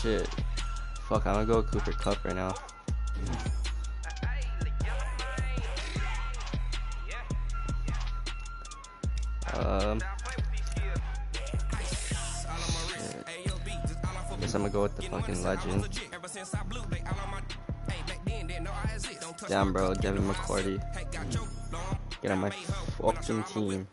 shit. Fuck, I'm gonna go with Cooper Cup right now. Shit. Guess I'm gonna go with the fucking legend. Damn, bro, Devin McCourty. Get on my fucking team.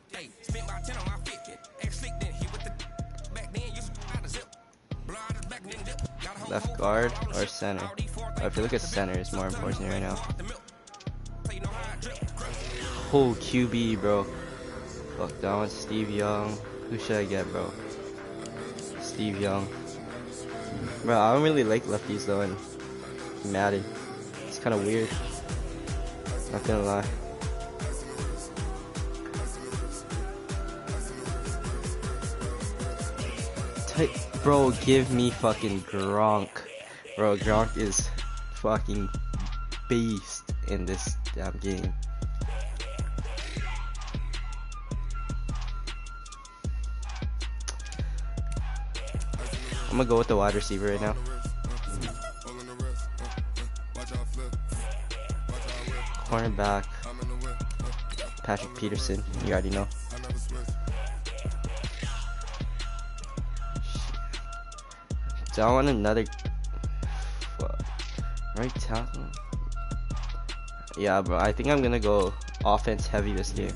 Left guard or center? I feel like a center is more important right now. Oh, QB, bro. Fuck, that one's Steve Young. Who should I get, bro? Steve Young. Bro, I don't really like lefties though in Madden. It's kind of weird. Not gonna lie. Bro, give me fucking Gronk. Bro, Gronk is fucking beast in this damn game. I'm gonna go with the wide receiver right now. Cornerback, Patrick Peterson. You already know. Do I want another right tackle? Yeah, bro. I think I'm gonna go offense heavy this game.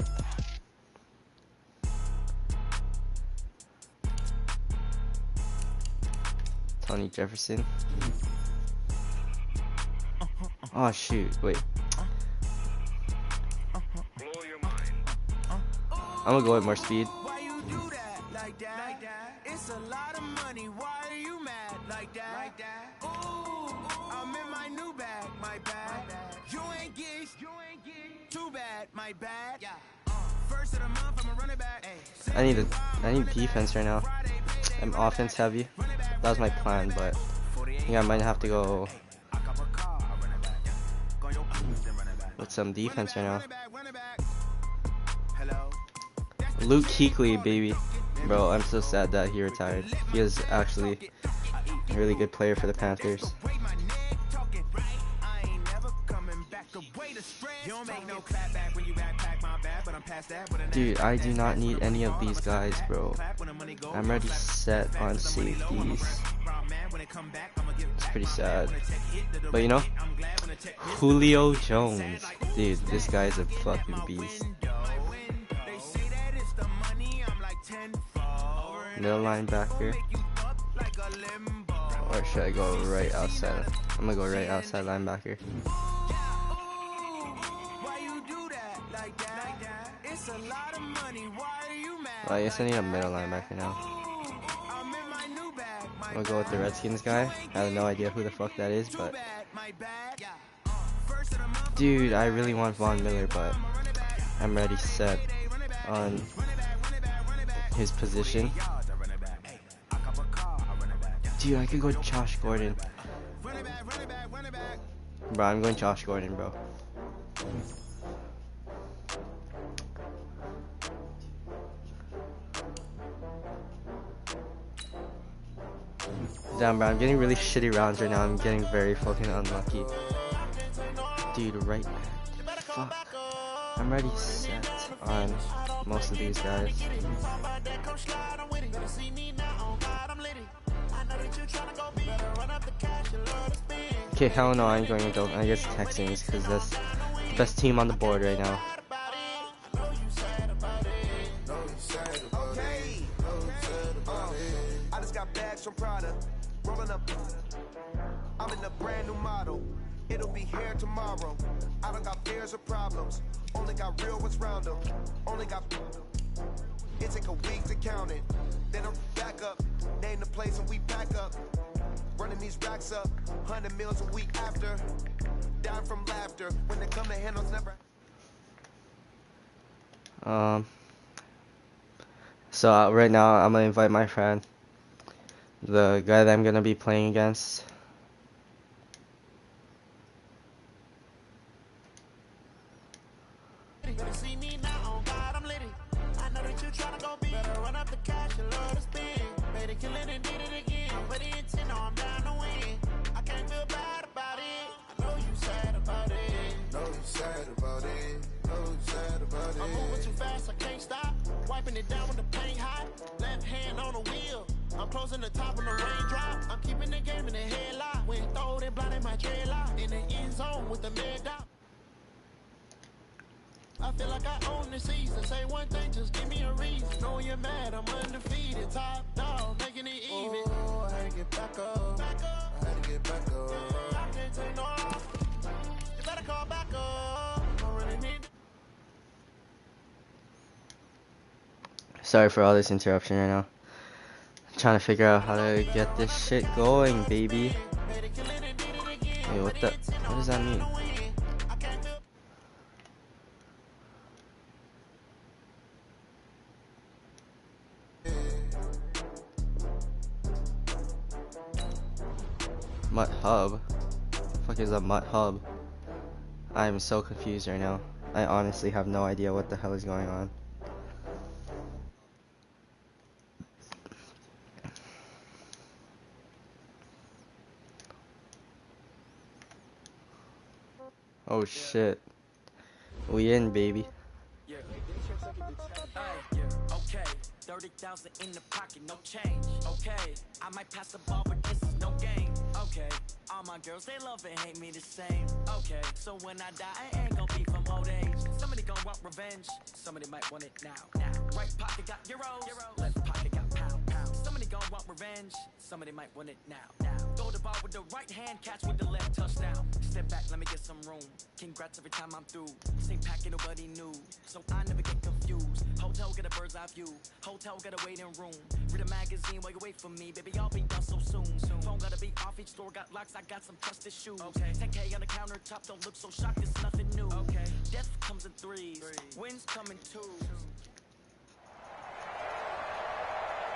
Tony Jefferson. Oh shoot! Wait. I'm gonna go with more speed. It's a lot of money. Why are you mad like that? Ooh, I'm in my new bag, my bad. You ain't get too bad, my bad. First of the month, I'm a running back. I need defense right now. I'm offense heavy. That was my plan, but I think I might have to go with some defense right now. Luke Kuechly, baby. Bro, I'm so sad that he retired. He is actually a really good player for the Panthers. Dude, I do not need any of these guys, bro. I'm already set on safeties. It's pretty sad. But you know, Julio Jones. Dude, this guy's a fucking beast. Middle linebacker, or should I go right outside? I'm gonna go right outside linebacker. Well, I guess I need a middle linebacker now. I'm gonna go with the Redskins guy. I have no idea who the fuck that is, but dude, I really want Von Miller, but I'm already set on his position. Dude, I could go Josh Gordon. Bro, I'm going Josh Gordon, bro. Damn, bro, I'm getting really shitty rounds right now. I'm getting very fucking unlucky. Dude, right now. Fuck. I'm already set on most of these guys. Okay, hell no, I'm going with those. I guess Texans, because that's the best team on the board right now. I just got bags from Prada, rolling up. I'm in a brand new model. It'll be here tomorrow. I don't got fears or problems. Only got real ones round them. Only got. It take a week to count it. Then I'm back up. Name the place and we pack up. Running these racks up. 100 meals a week after. Down from laughter. When they come to handles never. So right now I'm gonna invite my friend, the guy that I'm gonna be playing against. Wiping it down when the paint hot. Left hand on the wheel. I'm closing the top on the raindrop. I'm keeping the game in the headlock. When throw it, blinding my dreadlock. In the end zone with the mad dot. I feel like I own the season. Say one thing, just give me a reason. Know you're mad, I'm undefeated. Top dog, making it even. Oh, I had to get back up. I had to get back up. I can't take no off. You better call back up. I really need. Sorry for all this interruption right now. I'm trying to figure out how to get this shit going, baby. Wait, what does that mean? Mutt hub? The fuck is a mutt hub? I am so confused right now. I honestly have no idea what the hell is going on. Oh shit. We in, baby. Okay, 30,000 in the pocket, no change. Okay, I might pass the ball, but this is no game. Okay, all my girls, they love and hate me the same. Okay, so when I die, I ain't gonna be from old age. Somebody gonna want revenge, somebody might want it now. Right pocket got euros, left pocket got pounds. Somebody gonna want revenge, somebody might want it now. Throw the ball with the right hand, catch with the left, touchdown. Step back, let me get some room. Congrats every time I'm through. Same packet, nobody knew, so I never get confused. Hotel get a bird's eye view. Hotel got a waiting room. Read a magazine while you wait for me. Baby, I'll be done so soon. Phone gotta be off, each store got locks. I got some trusted shoes. Okay. 10K on the countertop, don't look so shocked. It's nothing new. Okay. Death comes in threes. Wins come in twos.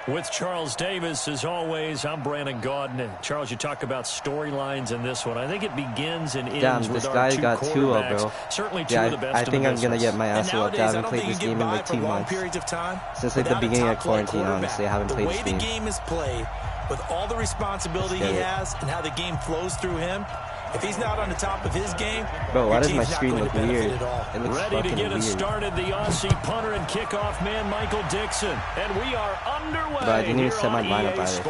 With Charles Davis, as always, I'm Brandon Gaudin. And Charles, you talk about storylines in this one. I think it begins and ends with our two quarterbacks. Bro. Certainly two of the best. I think I'm gonna get my ass whooped. I haven't played this game in like 2 months. Since like the beginning of quarantine, honestly, I haven't played this game. The way the game is played, with all the responsibility he has and how the game flows through him, if he's not on the top of his game, bro, why does my screen look weird? It looks ready to get us weird. Started, the Aussie punter and kickoff man, Michael Dixon. And we are underway. But I didn't even set my lineup either.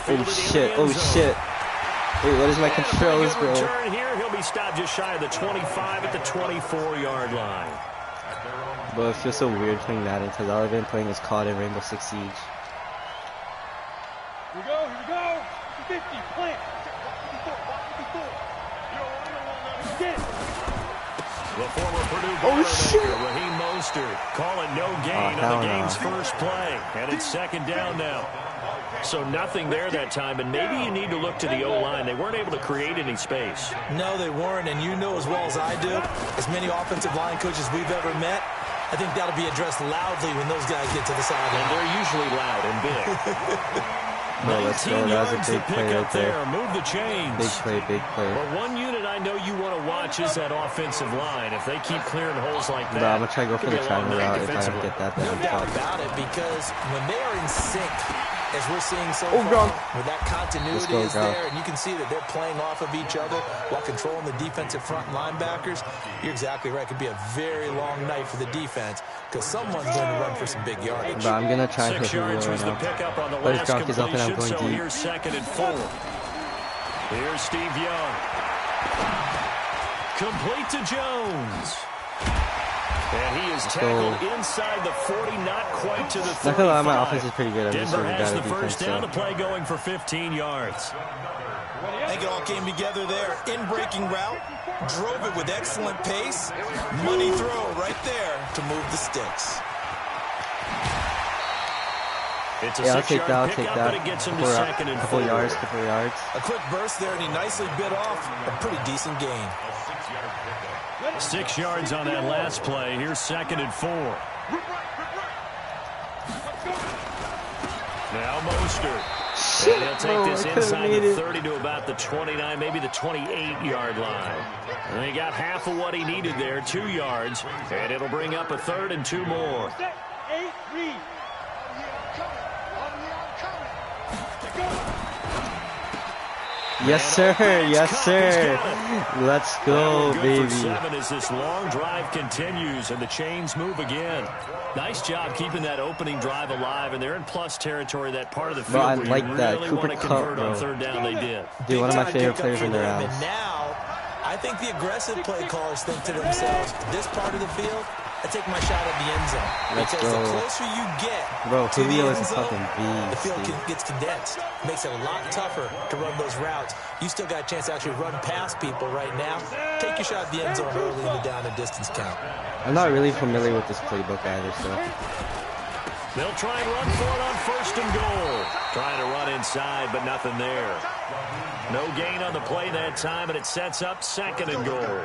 Oh shit, oh shit. Wait, what is my controls, bro? Return here, he'll be stopped just shy of the 25 at the 24-yard line. Bro, it feels so weird playing Madden because all I've been playing is COD and Rainbow Six Siege. Here we go. 50, plant. The former Purdue Boilermaker, Raheem Mostert, calling no gain on the game's first play. And it's second down now. So nothing there that time, and maybe you need to look to the O-line. They weren't able to create any space. No, they weren't, and you know as well as I do, as many offensive line coaches we've ever met, I think that'll be addressed loudly when those guys get to the sideline. And they're usually loud and big. No, let's go. That was a big play right there. Move the chains. Big play, big play. But one unit I know you want to watch is that offensive line. If they keep clearing holes like that, I'm going to try to go for the triangle route if I don't get that. No doubt about it, because when they are in sync, as we're seeing so far, where that continuity is there, and you can see that they're playing off of each other while controlling the defensive front linebackers, you're exactly right. It could be a very long night for the defense because someone's going to run for some big yardage. But I'm going to try and hit him right now. But his drop is up and I'm going deep. Here's second and 4. Here's Steve Young. Complete to Jones. And he is tackled inside the 40, not quite to the 35. Not gonna lie, my offense is pretty good. I'm just Denver really has bad the at first defense, down, the play going for 15 yards. I think it all came together there. In-breaking route, drove it with excellent pace. Money throw right there to move the sticks. It's a I'll take that. I'll take that. It gets him to second and 4. Couple yards. A quick burst there, and he nicely bit off a pretty decent gain. 6 yards on that last play. Here's second and 4. Now Mostert. And he'll take this inside the 30 to about the 29, maybe the 28-yard line. And he got half of what he needed there, 2 yards. And it'll bring up a 3rd and 2 more. Yes, sir. Yes, sir. Let's go, baby. For 7 as this long drive continues and the chains move again. Nice job keeping that opening drive alive, and they're in plus territory. That part of the field bro, I where like you that. really Cooper want to Kupp, convert bro. on 3rd down. They did. Dude, one of my favorite players in the rounds. And now, I think the aggressive play callers think to themselves, this part of the field, I take my shot at the end zone. Let's because go. the closer you get Bro, to the Julio end is a zone, fucking the beast, field dude. gets condensed. Makes it a lot tougher to run those routes. You still got a chance to actually run past people right now. Take your shot at the end zone early in the down and distance count. I'm not really familiar with this playbook either, so. They'll try and run for it on 1st and goal. Trying to run inside, but nothing there. No gain on the play that time, and it sets up 2nd and goal.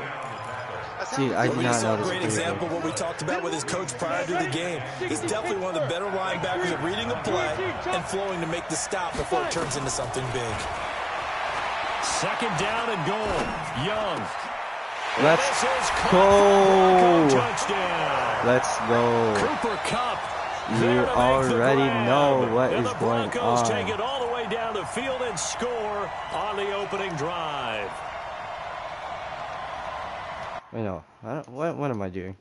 Dude, I do We not just know saw a this great playbook. example of what we talked about with his coach prior to the game. He's definitely one of the better linebackers at reading a play and flowing to make the stop before it turns into something big. 2nd down and goal. Young. Let's Go. go. Touchdown. Let's go. Cooper Kupp. You already know what and is the going Broncos take on. it all the way down the field and score on the opening drive. Wait, no. I don't, what am I doing?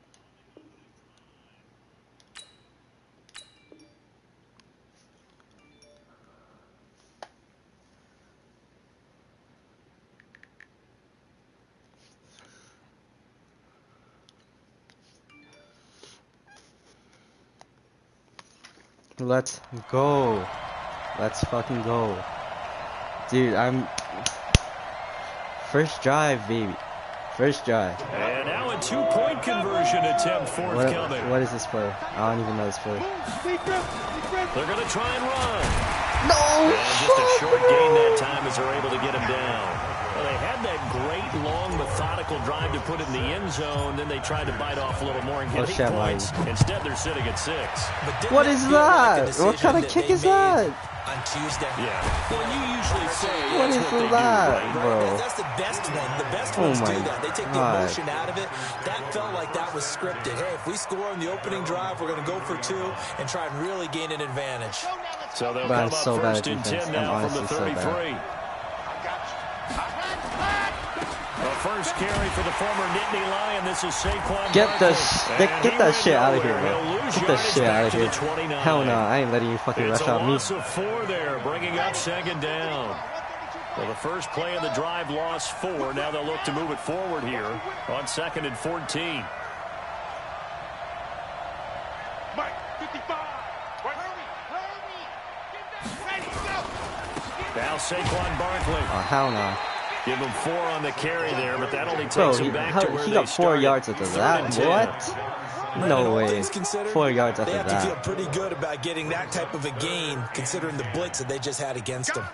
Let's go. Let's fucking go. Dude, I'm... First drive, baby. First drive. And now a 2-point conversion attempt forthcoming. What is this play? I don't even know this play. They're going to try and run. No! And just a short gain that time as they're able to get him down. Well, they had that great, long, methodical drive to put it in the end zone. Then they tried to bite off a little more and get 8 points. Instead, they're sitting at 6. What is that? What kind of kick is that? On Tuesday. Yeah. Well, you usually say What that's is what they that, do, right? bro? That's the best one. The best Oh ones my do that. They take the God. emotion out of it. That felt like that was scripted. Hey, if we score on the opening drive, we're going to go for 2 and try and really gain an advantage. So they'll But I'm come up so bad at 1st and defense. 10 I'm now from the honestly so 33. bad. The first carry for the former Nittany Lion. This is Saquon. Get Barkley. that And shit out of here, He'll bro. lose Get that yardage shit back out of to here. the 29. Hell no, I ain't letting you fucking It's rush a out me. loss of 4 there, bringing up 2nd down. Well, the first play of the drive lost 4. Now they'll look to move it forward here on 2nd and 14. Now Saquon Barkley. Oh, hell no. Give him 4 on the carry there, but that only takes Bro, him back to where he they got 4 started. yards after 3rd that. and 10. What? No All way. things considered, 4 yards after they have to feel that. pretty good about getting that type of a gain, considering the blitz that they just had against them.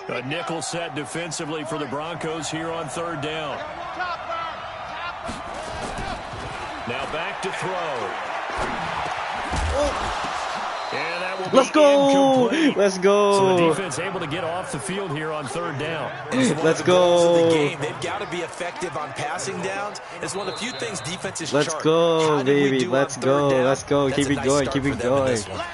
A nickel set defensively for the Broncos here on 3rd down. Now back to throw. And that will Let's be go! incomplete. Let's So go! the defense able to get off the field here on 3rd down. Let's The goals of the go! game. They've got to be effective on passing downs. It's one of the few things defense is Let's sharp. go, How did we baby. do on Let's 3rd go. down? Let's go. That's Keep a it nice going. start Keep for it them in going. this one.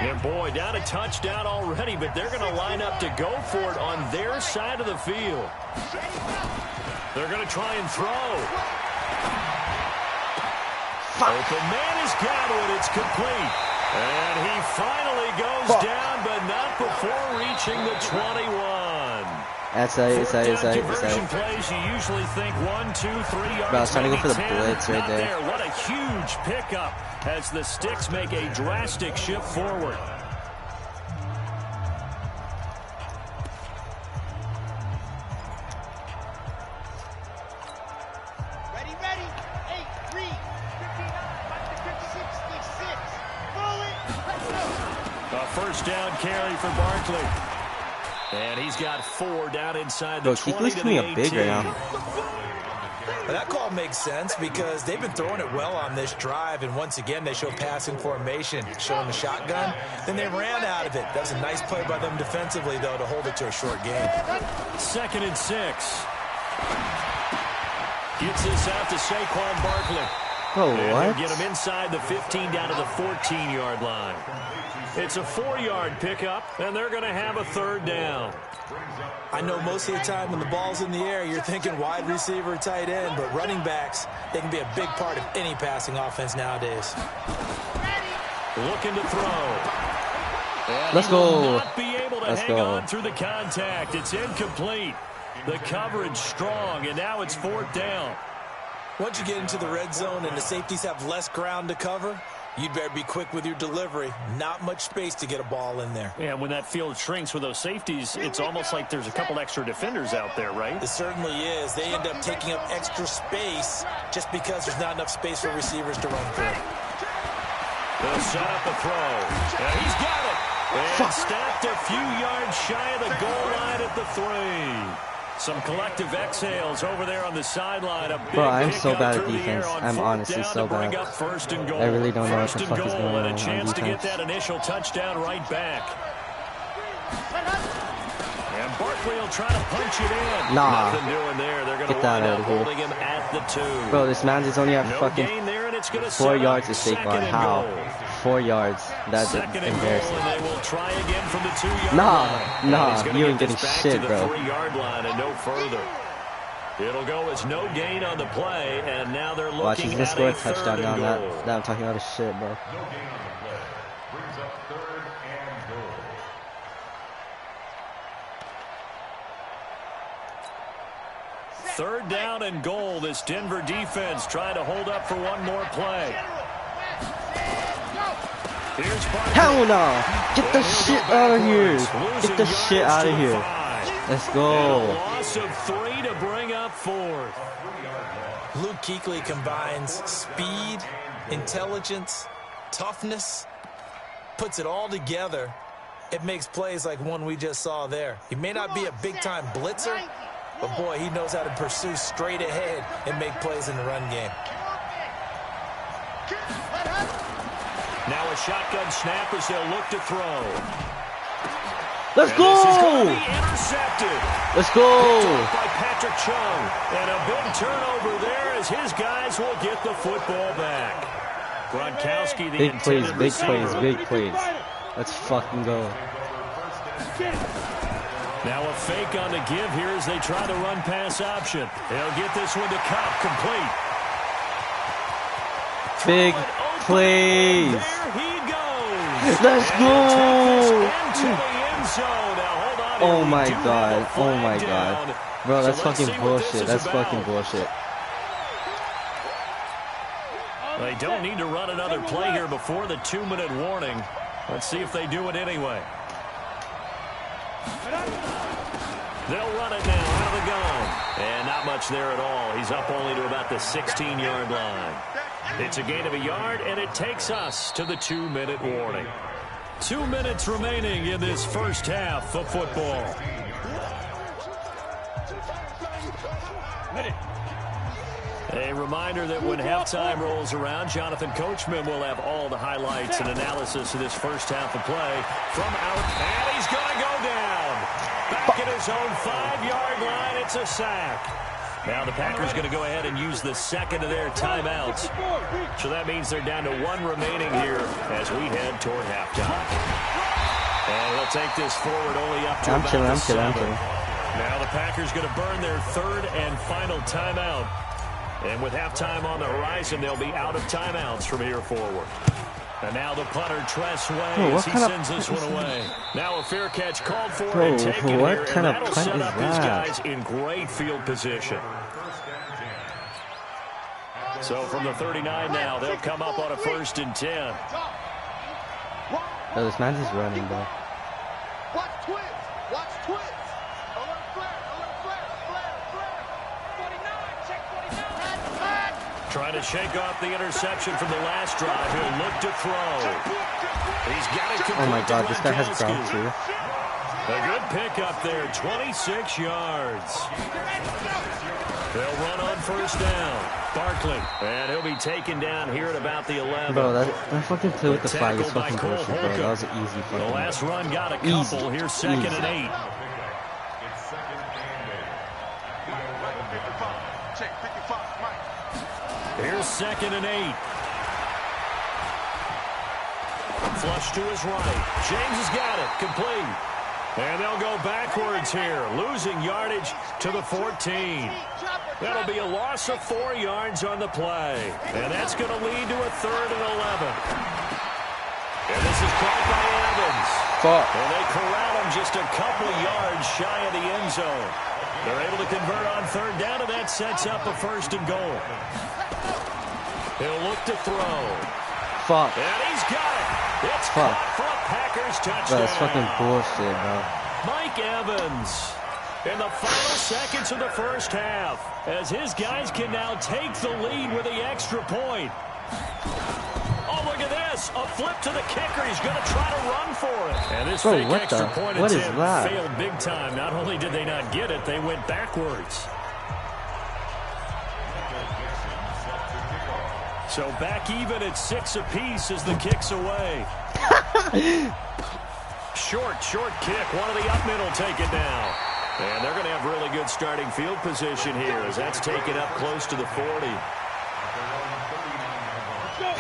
And boy, down a touchdown already, but they're going to line up to go for it on their side of the field. They're going to try and throw. Open man has got it. It's complete. And he finally goes down, but not before reaching the 21. That's it. Conversion plays, you usually think 1, 2, 3 yards. Bro, I was trying to go maybe for the 10. blitz right Not there. What a huge pickup as the Sticks make a drastic shift forward. Ready, ready. 8, 3, 59, 66. Bullet. A first down carry for Barkley. And he's got 4 down inside the Bro, 20 Keithley's to coming the up big right 18. now. Well, that call makes sense because they've been throwing it well on this drive, and once again they show passing formation, showing the shotgun. Then they ran out of it. That was a nice play by them defensively, though, to hold it to a short game. 2nd and 6. Gets this out to Saquon Barkley. Oh, what? Get him inside the 15 down to the 14-yard line. It's a 4-yard pickup, and they're going to have a 3rd down. I know most of the time when the ball's in the air, you're thinking wide receiver, tight end, but running backs, they can be a big part of any passing offense nowadays. Looking to throw. And Let's go. Not be able to hang on through the contact. It's incomplete. The coverage strong, and now it's 4th down. Once you get into the red zone and the safeties have less ground to cover, you'd better be quick with your delivery. Not much space to get a ball in there. Yeah, when that field shrinks with those safeties, it's almost like there's a couple extra defenders out there, right? It certainly is. They end up taking up extra space just because there's not enough space for receivers to run through. They'll set up a throw. And he's got it. And stopped a few yards shy of the goal line at the 3. Some collective exhales over there on the sideline. Bro, I'm so bad at defense. I'm honestly so bad. I really don't know what the fuck is going on defense. A chance to get defense. that initial touchdown right back. And Barkley will try to punch it in. Nah. Nothing doing there. They're going to Get wind that up out of here. holding him at the 2. Bro, this man's is only at fucking gain there, and it's going to 4 set yards up to Saquon. 2nd and How? goal. 4 yards. That's 2nd and goal, embarrassing. and they will try again from the 2-yard Nah, line. nah, He's gonna you get ain't getting this back shit, to the bro. 3-yard line and no further. It'll go as no gain on the play, and now they're looking Watch, he's gonna at score a a touchdown 3rd now. and goal. That I'm talking about his shit, bro. Brings up 3rd and goal. Third down and goal. This Denver defense trying to hold up for one more play. Here's Barkley. Hell no! Get the shit out of here! Get the shit out of here! Let's go! And a loss of 3 to bring up 4th. Luke Kuechly combines speed, intelligence, toughness, puts it all together. It makes plays like one we just saw there. He may not be a big-time blitzer, but boy, he knows how to pursue straight ahead and make plays in the run game. Now a shotgun snap as they'll look to throw. Let's And go! This is going to be intercepted. Let's go! By Patrick Chung. And a big turnover there as his guys will get the football back. Gronkowski, the Big plays, intended big plays, receiver. big plays. Let's fucking go. Now a fake on the give here as they try the run pass option. They'll get this one to Cup, complete. Big plays. There he goes. Let's And go. into the end zone. Now hold on here. Oh We my do have a god. Oh flag my down. god. Bro, that's So let's fucking see what this bullshit. is That's about. fucking bullshit. They don't need to run another play here before the 2-minute warning. Let's see if they do it anyway. They'll run it now out of the gun. And not much there at all. He's up only to about the 16-yard line. It's a gain of a yard, and it takes us to the 2-minute warning. 2 minutes remaining in this first half of football. A reminder that when halftime rolls around, Jonathan Coachman will have all the highlights and analysis of this first half of play from out. And he's going to go down. Back at his own 5-yard line. It's a sack. Now the Packers going to go ahead and use the second of their timeouts. So that means they're down to 1 remaining here as we head toward halftime. And he'll take this forward only up to about the 7. Now the Packers going to burn their 3rd and final timeout. And with halftime on the horizon, they'll be out of timeouts from here forward. And now the punter, Tress Way, as he sends this one away. Now a fair catch called for and taken here, and that'll set up his guys in great field position. So from the 39 now, they'll come up on a 1st and 10. Oh, this man's just running, bro. Watch twins. Watch twins. Alert flare. Alert flare. Flare. 49. Check 49. Trying to shake off the interception from the last drive. He'll look to throw. He's got it complete. Oh my god, this guy has Gronkowski. ground too. A good pick up there, 26 yards. They'll run on first down. Barkley, and he'll be taken down here at about the 11. Bro, that fucking play with the flag is fucking bullshit, bro. That was an easy fucking. The last run got a couple. Here's second and 8. Here's second and 8. Flush to his right. James has got it. Complete. And they'll go backwards here, losing yardage to the 14. That'll be a loss of 4 yards on the play. And that's going to lead to a 3rd and 11. And this is caught by Evans. Fuck. And they corral him just a couple yards shy of the end zone. They're able to convert on 3rd down, and that sets up a 1st and goal. He'll look to throw. Fuck. And he's got it. It's caught for a Packers touchdown. Bro, that's fucking bullshit, bro. Mike Evans in the final seconds of the first half, as his guys can now take the lead with the extra point. Oh, look at this. A flip to the kicker. He's going to try to run for it. And this fake extra point attempt failed big time. Not only did they not get it, they went backwards. So back even at 6 apiece as the kick's away. Short kick. One of the up middle take it down. And they're going to have really good starting field position here as that's taken up close to the 40.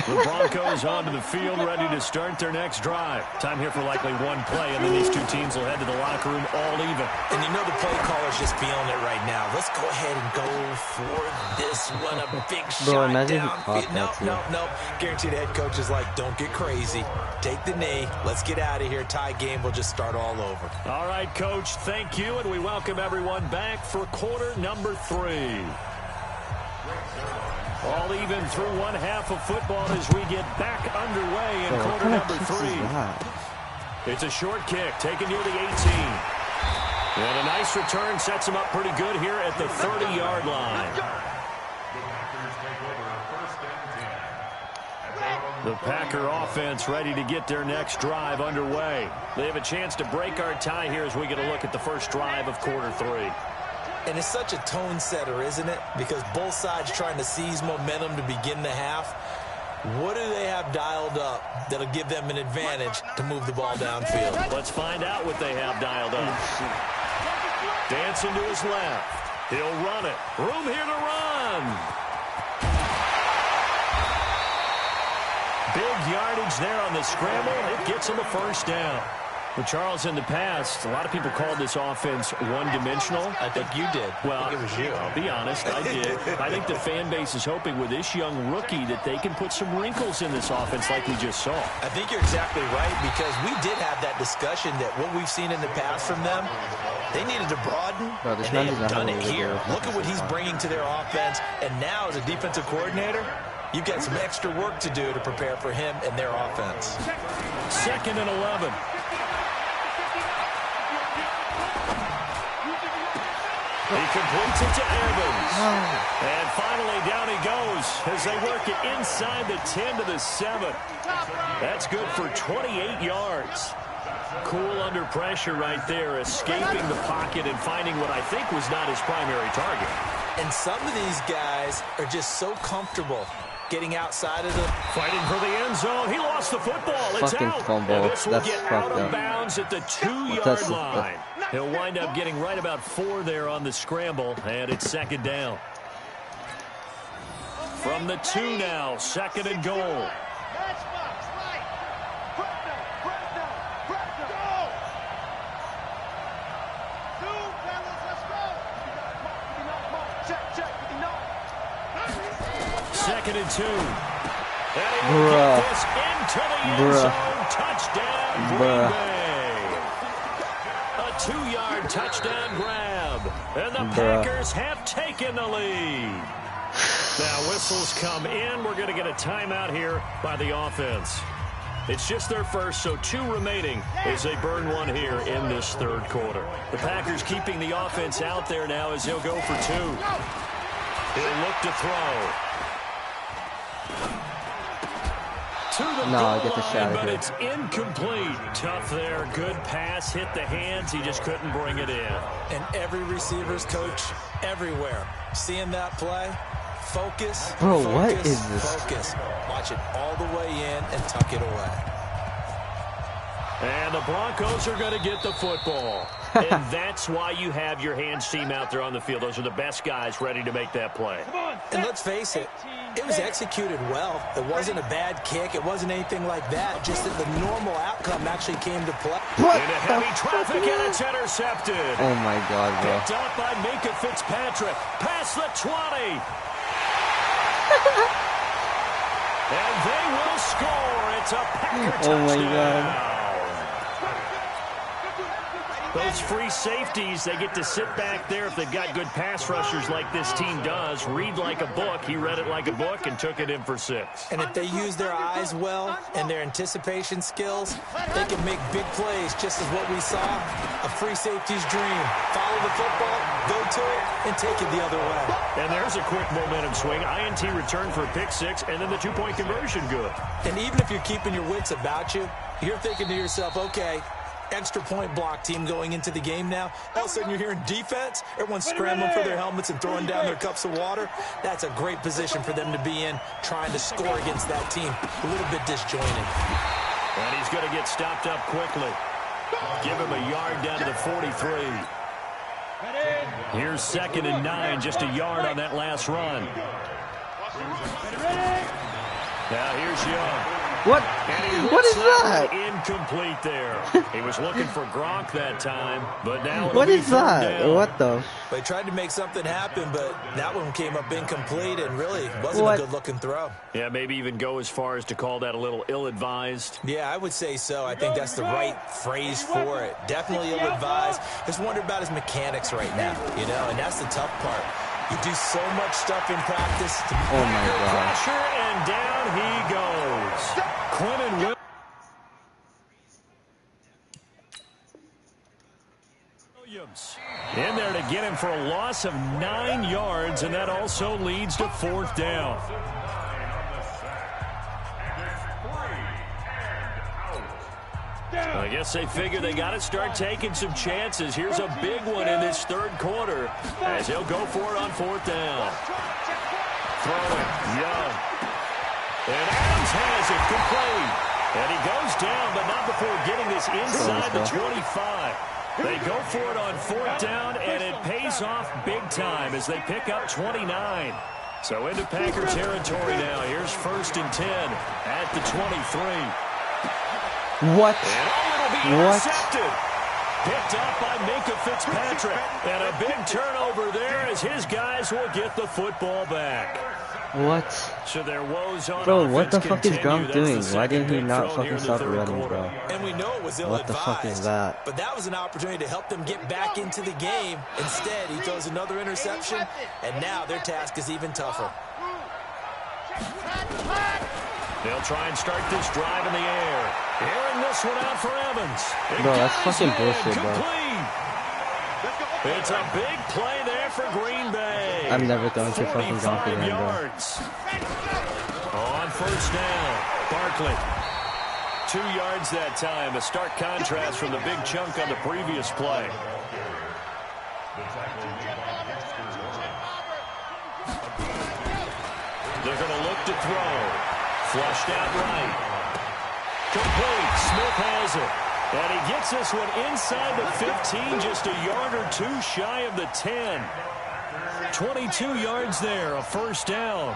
The Broncos onto the field, ready to start their next drive. Time here for likely one play, and then these two teams will head to the locker room all even. And you know the play caller's just feeling it right now. Let's go ahead and go for this one. A big shot down. No. Guarantee the head coach is like, don't get crazy. Take the knee. Let's get out of here. Tie game. We'll just start all over. All right, Coach, thank you, and we welcome everyone back for quarter number 3. All even through one half of football as we get back underway in quarter number 3. It's a short kick taken near the 18. And a nice return sets him up pretty good here at the 30-yard line. The Packer offense ready to get their next drive underway. They have a chance to break our tie here as we get a look at the first drive of quarter 3. And it's such a tone setter, isn't it? Because both sides trying to seize momentum to begin the half. What do they have dialed up that'll give them an advantage to move the ball downfield? Let's find out what they have dialed up. Dancing to his left. He'll run it. Room here to run. Big yardage there on the scramble. It gets him a first down. Well, Charles, in the past, a lot of people called this offense one-dimensional. I think you did. Well, I think it was you. I'll be honest, I did. I think the fan base is hoping with this young rookie that they can put some wrinkles in this offense like we just saw. I think you're exactly right, because we did have that discussion that what we've seen in the past from them, they needed to broaden, and they have done it here. Look at what he's bringing to their offense, and now as a defensive coordinator, you've got some extra work to do to prepare for him and their offense. 2nd and 11. He completes it to Evans. And finally down he goes as they work it inside the 10 to the 7. That's good for 28 yards. Cool under pressure right there, escaping the pocket and finding what I think was not his primary target. And some of these guys are just so comfortable getting outside of the... Fighting for the end zone. He lost the football. It's fucking out. Fumble. And this will That's get out of up. bounds at the 2-yard line. He'll wind up getting right about 4 there on the scramble, and it's 2nd down. From the 2 now, 2nd and goal. Second and 2. And he'll get this into the end zone. Touchdown, Green Bay. A 2-yard touchdown grab. And the Packers have taken the lead. Now whistles come in. We're going to get a timeout here by the offense. It's just their first, so 2 remaining as they burn one here in this 3rd quarter. The Packers keeping the offense out there now as they'll go for 2. He'll look to throw. To the get the shot but here. It's incomplete. Tough there. Good pass. Hit the hands. He just couldn't bring it in. And every receiver's coach everywhere. Seeing that play, focus, bro, focus, what is this? Focus. Watch it all the way in and tuck it away. And the Broncos are going to get the football. And that's why you have your hands team out there on the field. Those are the best guys ready to make that play. And let's face it, it was executed well. It wasn't a bad kick. It wasn't anything like that. Just that the normal outcome actually came to play. Into heavy traffic, and it's intercepted. Oh, my God, bro. Picked up by Minka Fitzpatrick. Past the 20. And they will score. It's a Packer touchdown. Oh, my God. Those free safeties, they get to sit back there if they've got good pass rushers like this team does. Read like a book. He read it like a book and took it in for 6. And if they use their eyes well and their anticipation skills, they can make big plays, just as what we saw. A free safety's dream. Follow the football, go to it, and take it the other way. And there's a quick momentum swing. INT return for a pick 6, and then the 2-point conversion good. And even if you're keeping your wits about you, you're thinking to yourself, okay, extra point block team going into the game now. All of a sudden you're hearing defense. Everyone's scrambling for their helmets and throwing down their cups of water. That's a great position for them to be in, trying to score against that team. A little bit disjointed. And he's going to get stopped up quickly. Give him a yard down to the 43. Here's 2nd and 9, just a yard on that last run. Now here's Young. What? What is that? Incomplete there. He was looking for Gronk that time, but now what is that? Down. What the? They tried to make something happen, but that one came up incomplete and really wasn't a good-looking throw. Yeah, maybe even go as far as to call that a little ill-advised. Yeah, I would say so. I think that's the right phrase for it. Definitely ill-advised. Just wonder about his mechanics right now, you know, and that's the tough part. You do so much stuff in practice. Oh, my God. Pressure, and down he goes. Clement Williams in there to get him for a loss of 9 yards, and that also leads to 4th down. I guess they figure they got to start taking some chances. Here's a big one in this 3rd quarter as he'll go for it on 4th down. Throwing, Young. And Adams has it complete. And he goes down, but not before getting this inside the 25. They go for it on 4th down, and it pays off big time as they pick up 29. So into Packer territory now. Here's 1st and 10 at the 23. What? And it'll be intercepted. Picked up by Minka Fitzpatrick. And a big turnover there as his guys will get the football back. What? So their woes on bro, what the fuck is continue. Gronk doing? Why didn't he not fucking stop running, bro? And we know it was ill-advised. What the fuck is that? But that was an opportunity to help them get back into the game. Instead, he throws another interception, and now their task is even tougher. They'll try and start this drive in the air. Airing this one out for Evans. Bro, that's fucking bullshit, bro. It's a big play there for Green Bay. I'm never going to fucking Gronk again, bro. On 1st down, Barkley. 2 yards that time. A stark contrast from the big chunk on the previous play. They're going to look to throw. Flushed out right. Complete. Smith has it. And he gets this one inside the 15, just a yard or 2 shy of the 10. 22 yards there, a 1st down.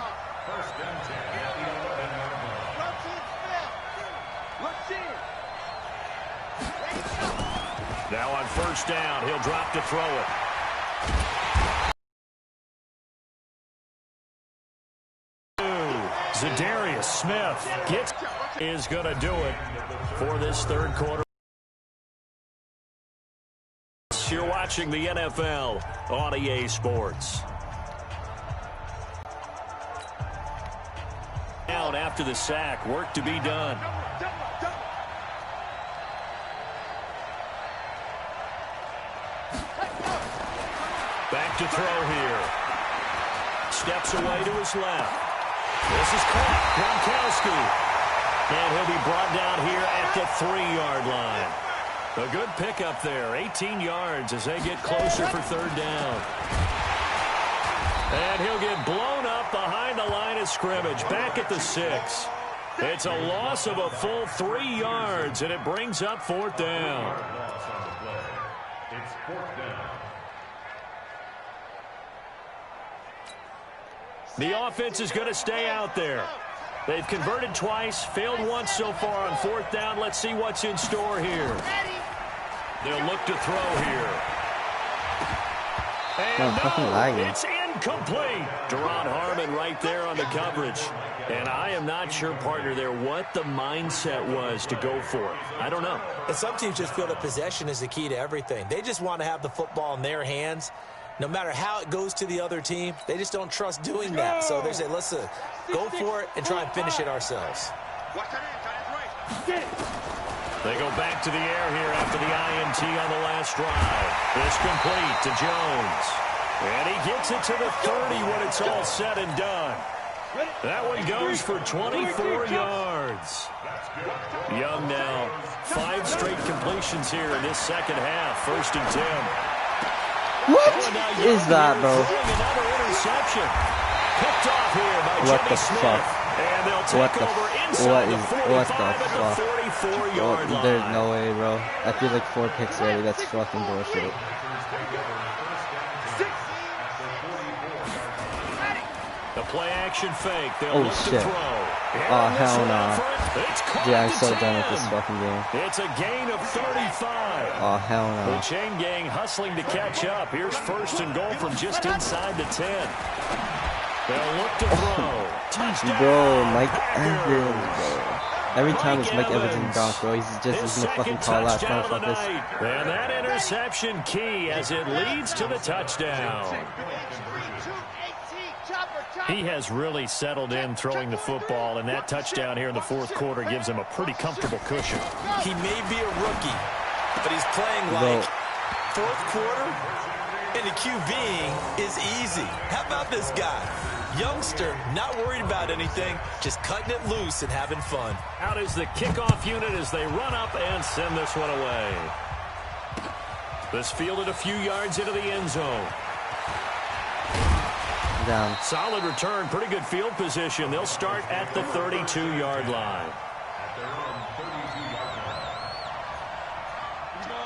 Now on 1st down, he'll drop to throw it. Zadarius Smith is going to do it for this 3rd quarter. You're watching the NFL on EA Sports. Out after the sack, work to be done. Back to throw here. Steps away to his left. This is caught. Gronkowski. And he'll be brought down here at the 3-yard line. A good pickup there. 18 yards as they get closer for 3rd down. And he'll get blown up behind the line of scrimmage, back at the 6. It's a loss of a full 3 yards, and it brings up 4th down. It's 4th down. The offense is going to stay out there. They've converted twice, failed once so far on 4th down. Let's see what's in store here. They'll look to throw here. And no, it's incomplete. Deron Harmon right there on the coverage. And I am not sure, partner, there what the mindset was to go for it. I don't know. And some teams just feel that possession is the key to everything. They just want to have the football in their hands. No matter how it goes to the other team, they just don't trust doing that. So they say, let's go for it and try and finish it ourselves. They go back to the air here after the INT on the last drive. It's complete to Jones. And he gets it to the 30 when it's all said and done. That one goes for 24 yards. Young now, 5 straight completions here in this second half. 1st and 10. What is that, bro? Another interception. Picked off here by What Jimmy the Smith. fuck? And they'll take over inside the 45 at the 44-yard line. There's no way, bro. I feel like 4 picks already. That's fucking bullshit. The play action fake. They'll look shit. to throw. Oh, hell no. Yeah, I'm so done with this fucking game. It's a gain of 35. Oh, hell no. The chain gang hustling to catch up. Here's 1st and goal from just inside the 10. They'll look to throw. Touchdown. Bro, Mike Evans, bro. Every time it's Mike Evans and Bronx, bro. He's just gonna fucking call out motherfuckers. And that interception key as it leads to the touchdown. He has really settled in throwing the football, and that touchdown here in the 4th quarter gives him a pretty comfortable cushion. He may be a rookie, but he's playing like 4th quarter, and the QBing is easy. How about this guy? Youngster, not worried about anything, just cutting it loose and having fun. Out is the kickoff unit as they run up and send this one away. This fielded a few yards into the end zone. Down. Solid return, pretty good field position. They'll start at the 32-yard line.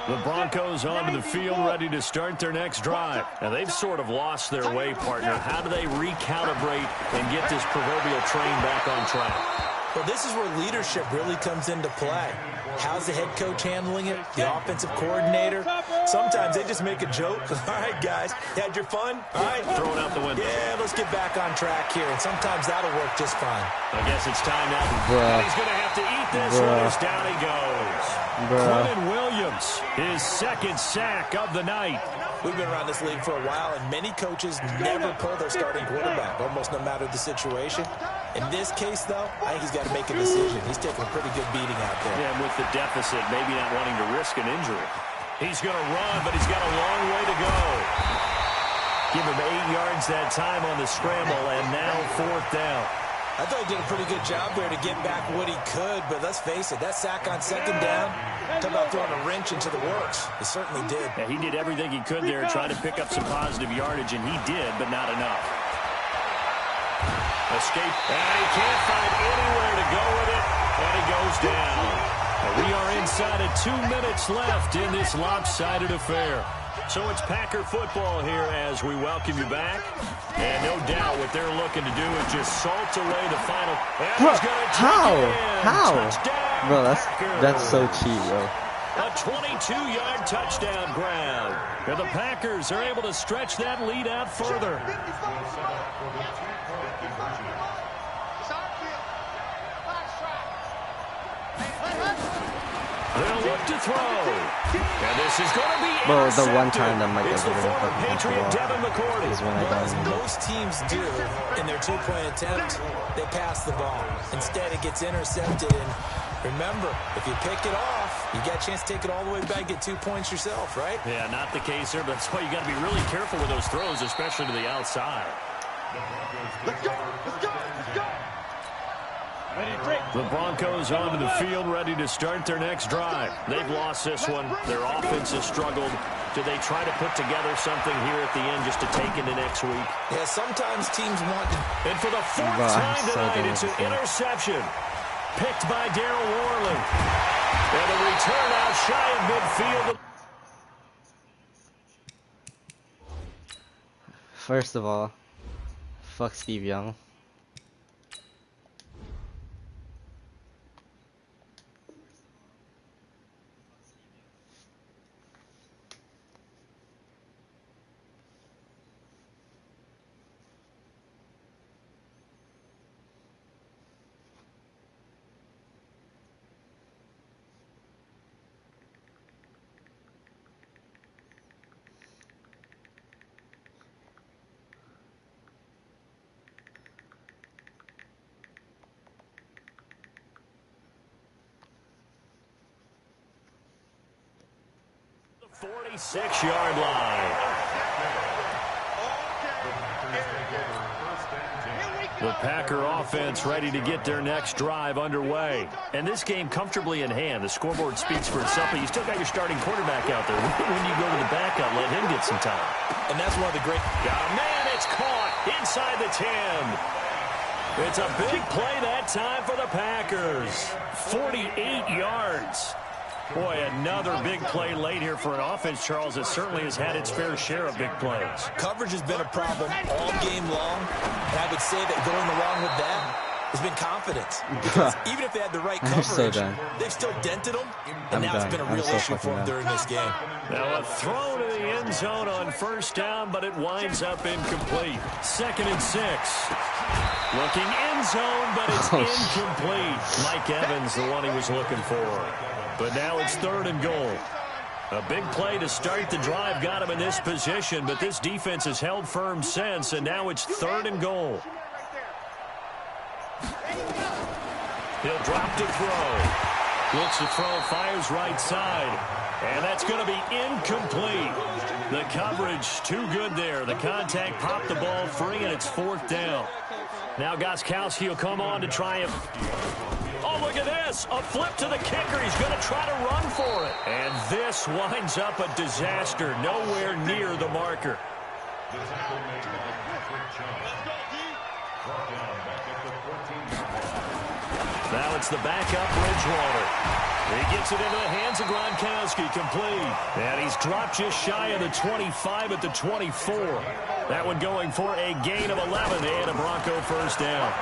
The Broncos onto the field, ready to start their next drive. Now, they've sort of lost their way, partner. How do they recalibrate and get this proverbial train back on track? Well, this is where leadership really comes into play. How's the head coach handling it? The offensive coordinator? Sometimes they just make a joke. All right, guys, had your fun? All right. Throw it out the window. Yeah, let's get back on track here. And sometimes that'll work just fine. I guess it's time now. Bruh. And he's going to have to eat this one as down he goes. Quentin Williams, his 2nd sack of the night. We've been around this league for a while, and many coaches never pull their starting quarterback, almost no matter the situation. In this case, though, I think he's got to make a decision. He's taking a pretty good beating out there. Yeah, and with the deficit, maybe not wanting to risk an injury. He's going to run, but he's got a long way to go. Give him 8 yards that time on the scramble, and now 4th down. I thought he did a pretty good job there to get back what he could, but let's face it, that sack on 2nd down, talk about throwing a wrench into the works. He certainly did. Yeah, he did everything he could there, trying to pick up some positive yardage, and he did, but not enough. Escape, and he can't find anywhere to go with it, and he goes down. We are inside of 2 minutes left in this lopsided affair. So it's Packer football here as we welcome you back. And no doubt what they're looking to do is just salt away the final. Bro, how? Bro, that's so cheap, bro. A 22-yard touchdown grab. And the Packers are able to stretch that lead out further. They'll look to throw. And this is going to be Bro, the one time that Mike Evans is when I got him. Most teams do in their 2-point attempt, they pass the ball. Instead, it gets intercepted. And remember, if you pick it off, you got a chance to take it all the way back, get 2 points yourself, right? Yeah, not the case there, but that's why you got to be really careful with those throws, especially to the outside. Let's go! Let's go! Let's go! The Broncos onto the field, ready to start their next drive. They've lost this one. Their offense has struggled. Do they try to put together something here at the end just to take into next week? Yeah, sometimes teams want to. And for the fourth time tonight, it's an interception. Picked by Darryl Worley. And a return out shy of midfield. First of all, fuck Steve Young. The 46-yard line. The Packer offense ready to get their next drive underway. And this game comfortably in hand. The scoreboard speaks for itself, but you still got your starting quarterback out there. When you go to the backup, let him get some time. And that's one of the great... Got a man, it's caught inside the 10. It's a big play that time for the Packers. 48 yards. Boy, another big play late here for an offense, Charles, that certainly has had its fair share of big plays. Coverage has been a problem all game long, and I would say that going along with that has been confidence. Because even if they had the right coverage, they've still dented them, and now it's been a real issue for them during this game. Now a throw to the end zone on first down, but it winds up incomplete. 2nd and 6. Looking end zone, but it's incomplete. Mike Evans, the one he was looking for. But now it's 3rd and goal. A big play to start the drive got him in this position, but this defense has held firm since, and now it's 3rd and goal. He'll drop to throw. Looks to throw, fires right side. And that's going to be incomplete. The coverage too good there. The contact popped the ball free, and it's 4th down. Now Gostkowski will come on to try and... Oh, look at this. A flip to the kicker. He's going to try to run for it. And this winds up a disaster. Nowhere near the marker. Now it's the backup Bridgewater. He gets it into the hands of Gronkowski, complete. And he's dropped just shy of the 25 at the 24. That one going for a gain of 11 and a Bronco first down.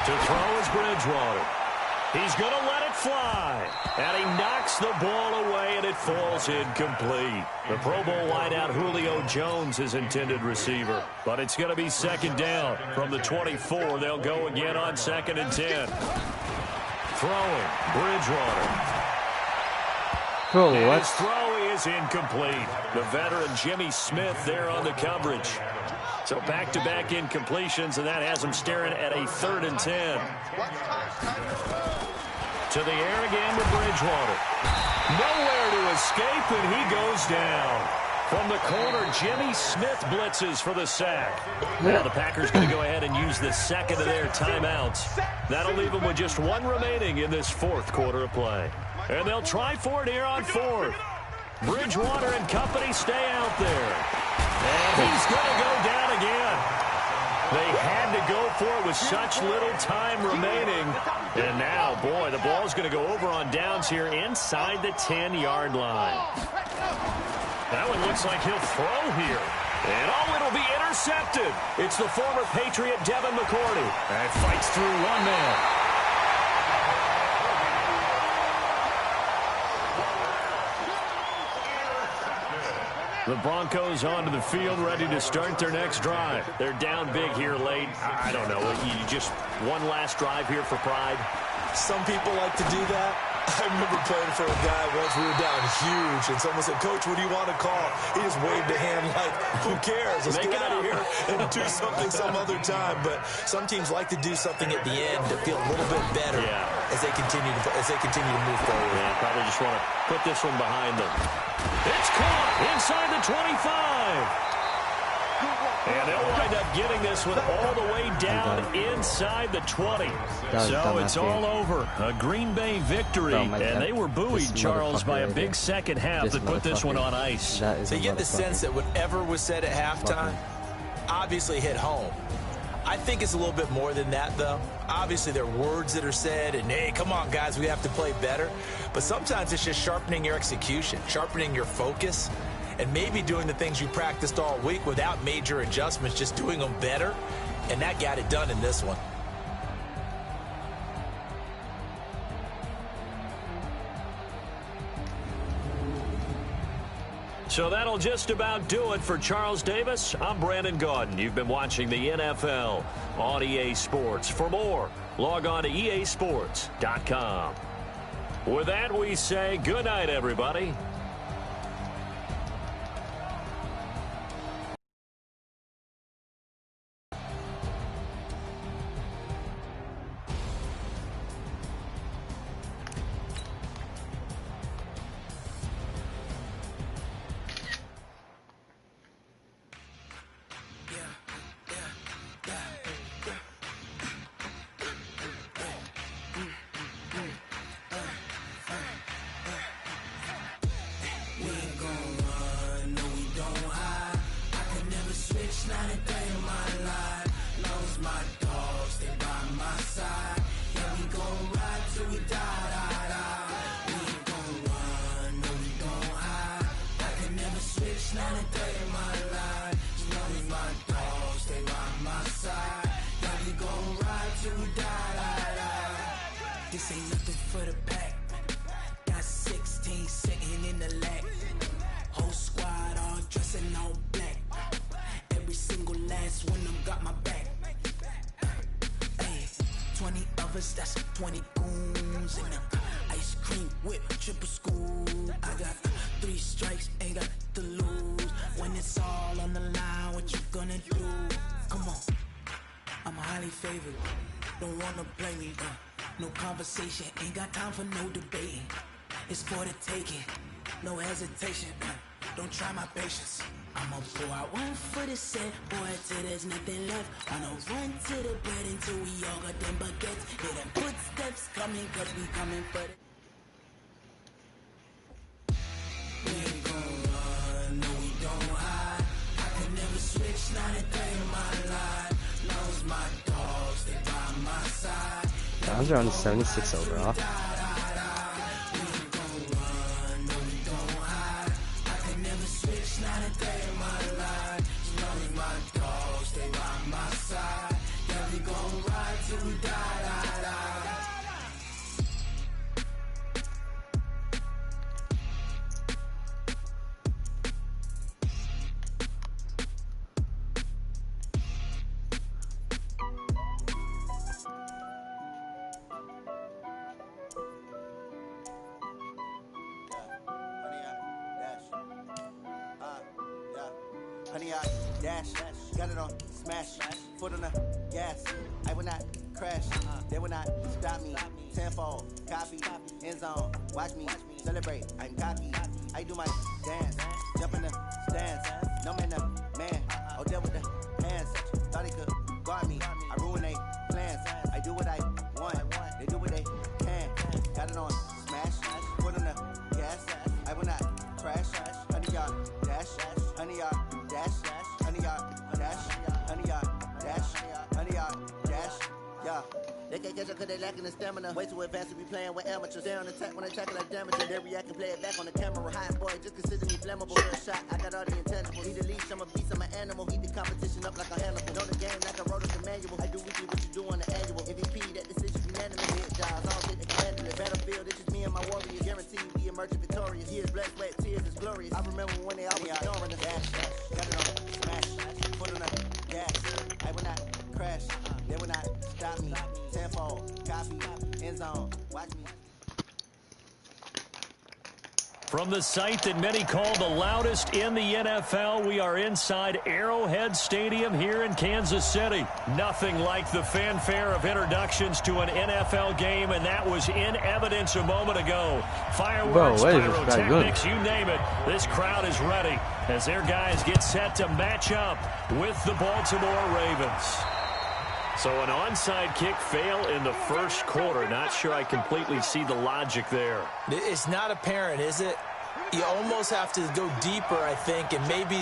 To throw is Bridgewater. He's going to let it fly. And he knocks the ball away, and it falls incomplete. The Pro Bowl wideout Julio Jones, his intended receiver. But it's going to be 2nd down. From the 24, they'll go again on 2nd and 10. Throwing, Bridgewater. Oh, what? His throw is incomplete. The veteran Jimmy Smith there on the coverage. So back-to-back incompletions, and that has him staring at a 3rd and 10. To the air again with Bridgewater. Nowhere to escape, and he goes down. From the corner, Jimmy Smith blitzes for the sack. Now the Packers going to go ahead and use the 2nd of their timeouts. That'll leave them with just 1 remaining in this 4th quarter of play. And they'll try for it here on 4th. Bridgewater and company stay out there. And he's going to go down again. They had to go for it with such little time remaining. And now, boy, the ball's going to go over on downs here inside the 10-yard line. That one looks like he'll throw here. And, oh, it'll be intercepted. It's the former Patriot Devin McCourty. And fights through one man. The Broncos onto the field, ready to start their next drive. They're down big here late. I don't know. You just one last drive here for pride. Some people like to do that. I remember playing for a guy once. We were down huge, and someone said, "Coach, what do you want to call?" He just waved a hand like, "Who cares? Let's get out of here and do something some other time." But some teams like to do something at the end to feel a little bit better as they continue to move forward. Yeah, probably just want to put this one behind them. It's caught inside the 25. And they'll wind up getting this one all the way down inside the 20. So it's all over. A Green Bay victory. And they were buoyed, Charles, by a big second half that put this one on ice. So you get the sense that whatever was said at halftime obviously hit home. I think it's a little bit more than that, though. Obviously, there are words that are said, and, hey, come on, guys, we have to play better. But sometimes it's just sharpening your execution, sharpening your focus, and maybe doing the things you practiced all week without major adjustments, just doing them better. And that got it done in this one. So that'll just about do it for Charles Davis. I'm Brandon Gaudin. You've been watching the NFL on EA Sports. For more, log on to easports.com. With that, we say good night, everybody. This ain't nothing for the pack. Got 16 sitting in the lag. Whole squad all dressing all black. Every single last one of them got my back. Hey, 20 of us, that's 20 goons. And ice cream whip, triple scoop. I got 3 strikes, ain't got to lose. When it's all on the line, what you gonna do? Come on, I'm highly favored. Don't wanna play me, no conversation, ain't got time for no debating. It's for the taking, no hesitation. Don't try my patience. I'ma pour out one for the set, boy, till there's nothing left. I'ma run to the bread until we all got them baguettes. Hear them footsteps coming, cause we coming for the... We ain't gon' run, no we don't hide. I could never switch, not a day in my life. Knows my dogs, they by my side. Browns are on 76 overall. Honey, I dash, got it on smash, foot on the gas. I will not crash, they will not stop me. Tenfold, copy, end zone, watch me celebrate. I'm cocky, I do my dance, jump in the stands. No man, the man, oh, deal with the hands. Thought he could guard me, I ruin they plans. I do what I want, they do what they can. Got it on smash, foot on the gas. I will not crash, honey, y'all dash, honey, y'all. Dash, honey, y'all, dash, honey, y'all, dash, honey, y'all, dash, yeah. They can't catch up cause they lacking the stamina. Way too advanced to be playing with amateurs. Stay on attack when I tackle like damage. They react and play it back on the camera. Hot boy, just consider me flammable. Real shot, I got all the intangibles. Need a leash, I'm a beast, I'm an animal. Heat the competition up like a Hannibal. Know the game like I wrote up the manual. I do weekly what you do on the annual. MVP, that decision unanimous. Hit jobs, all think they can handle it. Battlefield, it's just me and my warriors. Guaranteed we emerging victorious. Years, blood, sweat, tears, it's glorious. I remember when they always ignoring us. Dash, got it on smash, put on the gas. I will not crash, they will not stop me. Tenfold, copy, end zone, watch me. From the site that many call the loudest in the NFL, we are inside Arrowhead Stadium here in Kansas City. Nothing like the fanfare of introductions to an NFL game, and that was in evidence a moment ago. Fireworks, pyrotechnics, you name it. This crowd is ready as their guys get set to match up with the Baltimore Ravens. So an onside kick fail in the first quarter. Not sure I completely see the logic there. It's not apparent, is it? You almost have to go deeper, I think, and maybe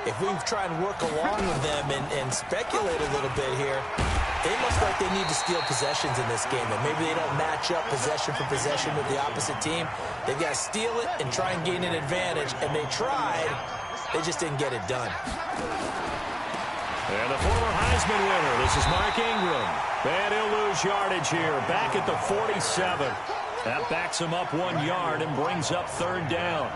if we try and work along with them and speculate a little bit here, they must like they need to steal possessions in this game, and maybe they don't match up possession for possession with the opposite team. They've got to steal it and try and gain an advantage, and they tried. They just didn't get it done. And the former Heisman winner, this is Mark Ingram. And he'll lose yardage here, back at the 47. That backs him up 1 yard and brings up third down.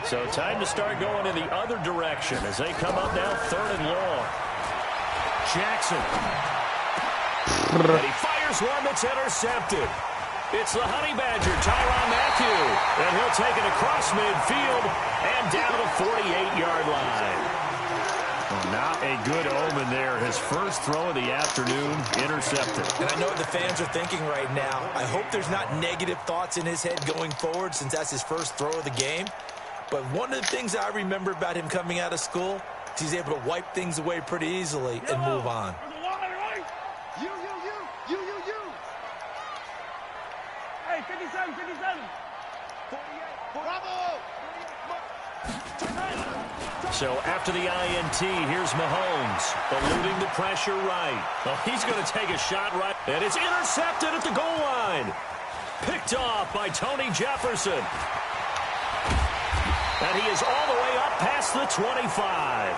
So time to start going in the other direction as they come up now third and long. Jackson. And he fires one that's intercepted. It's the Honey Badger, Tyrann Mathieu. And he'll take it across midfield and down to the 48-yard line. Well, not a good omen there. His first throw of the afternoon, intercepted. And I know what the fans are thinking right now. I hope there's not negative thoughts in his head going forward since that's his first throw of the game. But one of the things I remember about him coming out of school is he's able to wipe things away pretty easily and move on. You. Hey, 57. 48. Bravo! So after the INT, here's Mahomes, eluding the pressure right. Well, he's going to take a shot right, and it's intercepted at the goal line. Picked off by Tony Jefferson. And he is all the way up past the 25.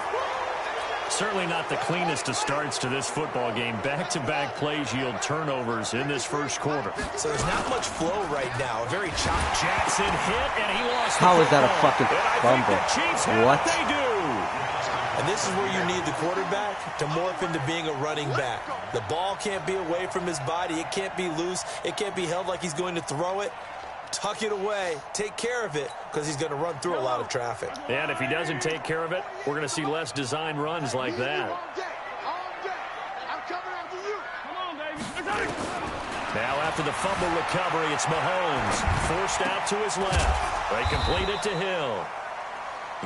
Certainly not the cleanest of starts to this football game. Back-to-back plays yield turnovers in this first quarter. So there's not much flow right now. A very choppy. Jackson hit, and he lost the How is that a football. fucking And I think the Chiefs have What? They do. And this is where you need the quarterback to morph into being a running back. The ball can't be away from his body. It can't be loose. It can't be held like he's going to throw it. Tuck it away. Take care of it because he's going to run through a lot of traffic. And if he doesn't take care of it, we're going to see less design runs like that. I'm coming after you. Come on, baby. Now after the fumble recovery, it's Mahomes. Forced out to his left. They complete it to Hill.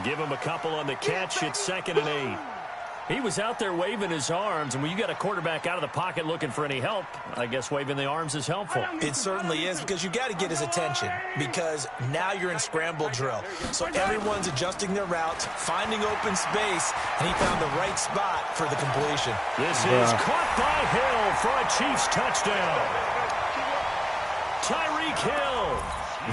Give him a couple on the catch. It's 2nd and 8. He was out there waving his arms, and when you got a quarterback out of the pocket looking for any help, I guess waving the arms is helpful. It certainly is, because you got to get his attention, because now you're in scramble drill. So everyone's adjusting their routes, finding open space, and he found the right spot for the completion. This is caught by Hill for a Chiefs touchdown. Tyreek Hill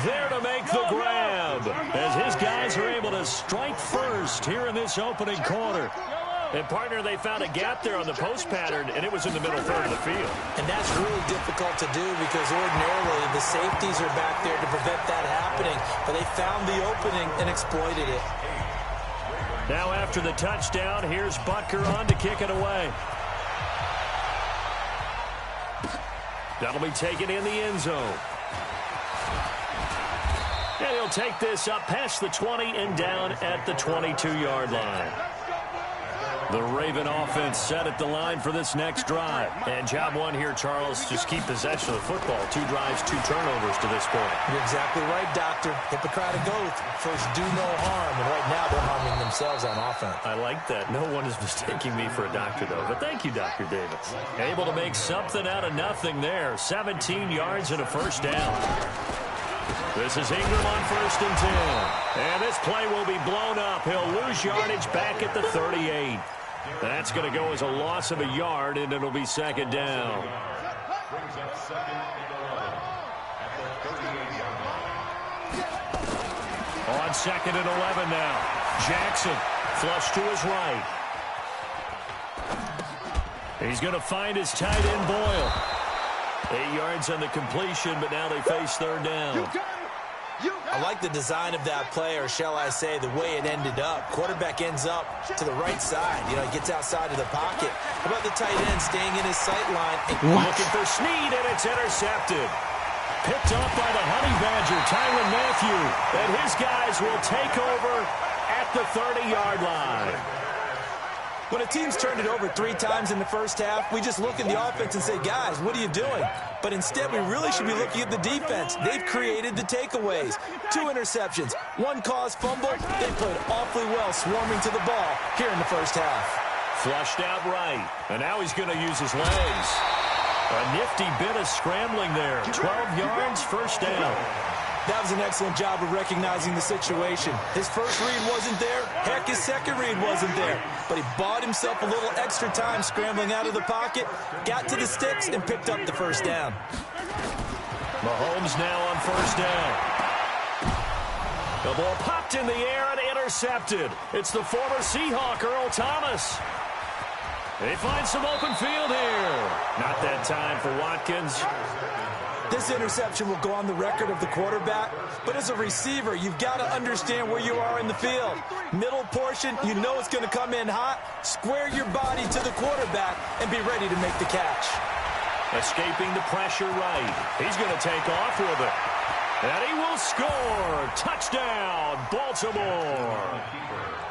there to make the grab as his guys are able to strike first here in this opening quarter. And, partner, they found a gap there on the post pattern, and it was in the middle third of the field. And that's really difficult to do because ordinarily the safeties are back there to prevent that happening. But they found the opening and exploited it. Now after the touchdown, here's Butker on to kick it away. That'll be taken in the end zone. And he'll take this up past the 20 and down at the 22-yard line. The Raven offense set at the line for this next drive. And job one here, Charles, just keep possession of the football. 2 drives, 2 turnovers to this point. You're exactly right, Doctor. Hippocratic oath. First, do no harm. And right now, they're harming themselves on offense. I like that. No one is mistaking me for a doctor, though. But thank you, Dr. Davis. Able to make something out of nothing there. 17 yards and a first down. This is Ingram on 1st and 10. And this play will be blown up. He'll lose yardage back at the 38. That's going to go as a loss of a yard, and it'll be 2nd down. On 2nd and 11 now. Jackson flush to his right. He's going to find his tight end Boyle. 8 yards on the completion, but now they face 3rd down. I like the design of that play, or shall I say the way it ended up. Quarterback ends up to the right side. You know, he gets outside of the pocket. How about the tight end staying in his sight line? And looking for Snead, and it's intercepted. Picked up by the Honey Badger, Tyrann Mathieu. And his guys will take over at the 30-yard line. When a team's turned it over 3 times in the first half, we just look at the offense and say, guys, what are you doing? But instead, we really should be looking at the defense. They've created the takeaways. 2 interceptions, 1 caused fumble. They played awfully well swarming to the ball here in the first half. Flushed out right, and now he's going to use his legs. A nifty bit of scrambling there. 12 yards, first down. That was an excellent job of recognizing the situation. His first read wasn't there. Heck, his second read wasn't there. But he bought himself a little extra time scrambling out of the pocket, got to the sticks, and picked up the first down. Mahomes now on first down. The ball popped in the air and intercepted. It's the former Seahawk, Earl Thomas. They find some open field here. Not that time for Watkins. This interception will go on the record of the quarterback, but as a receiver, you've got to understand where you are in the field. Middle portion, you know it's going to come in hot. Square your body to the quarterback and be ready to make the catch. Escaping the pressure right. He's going to take off with it. And he will score. Touchdown, Baltimore.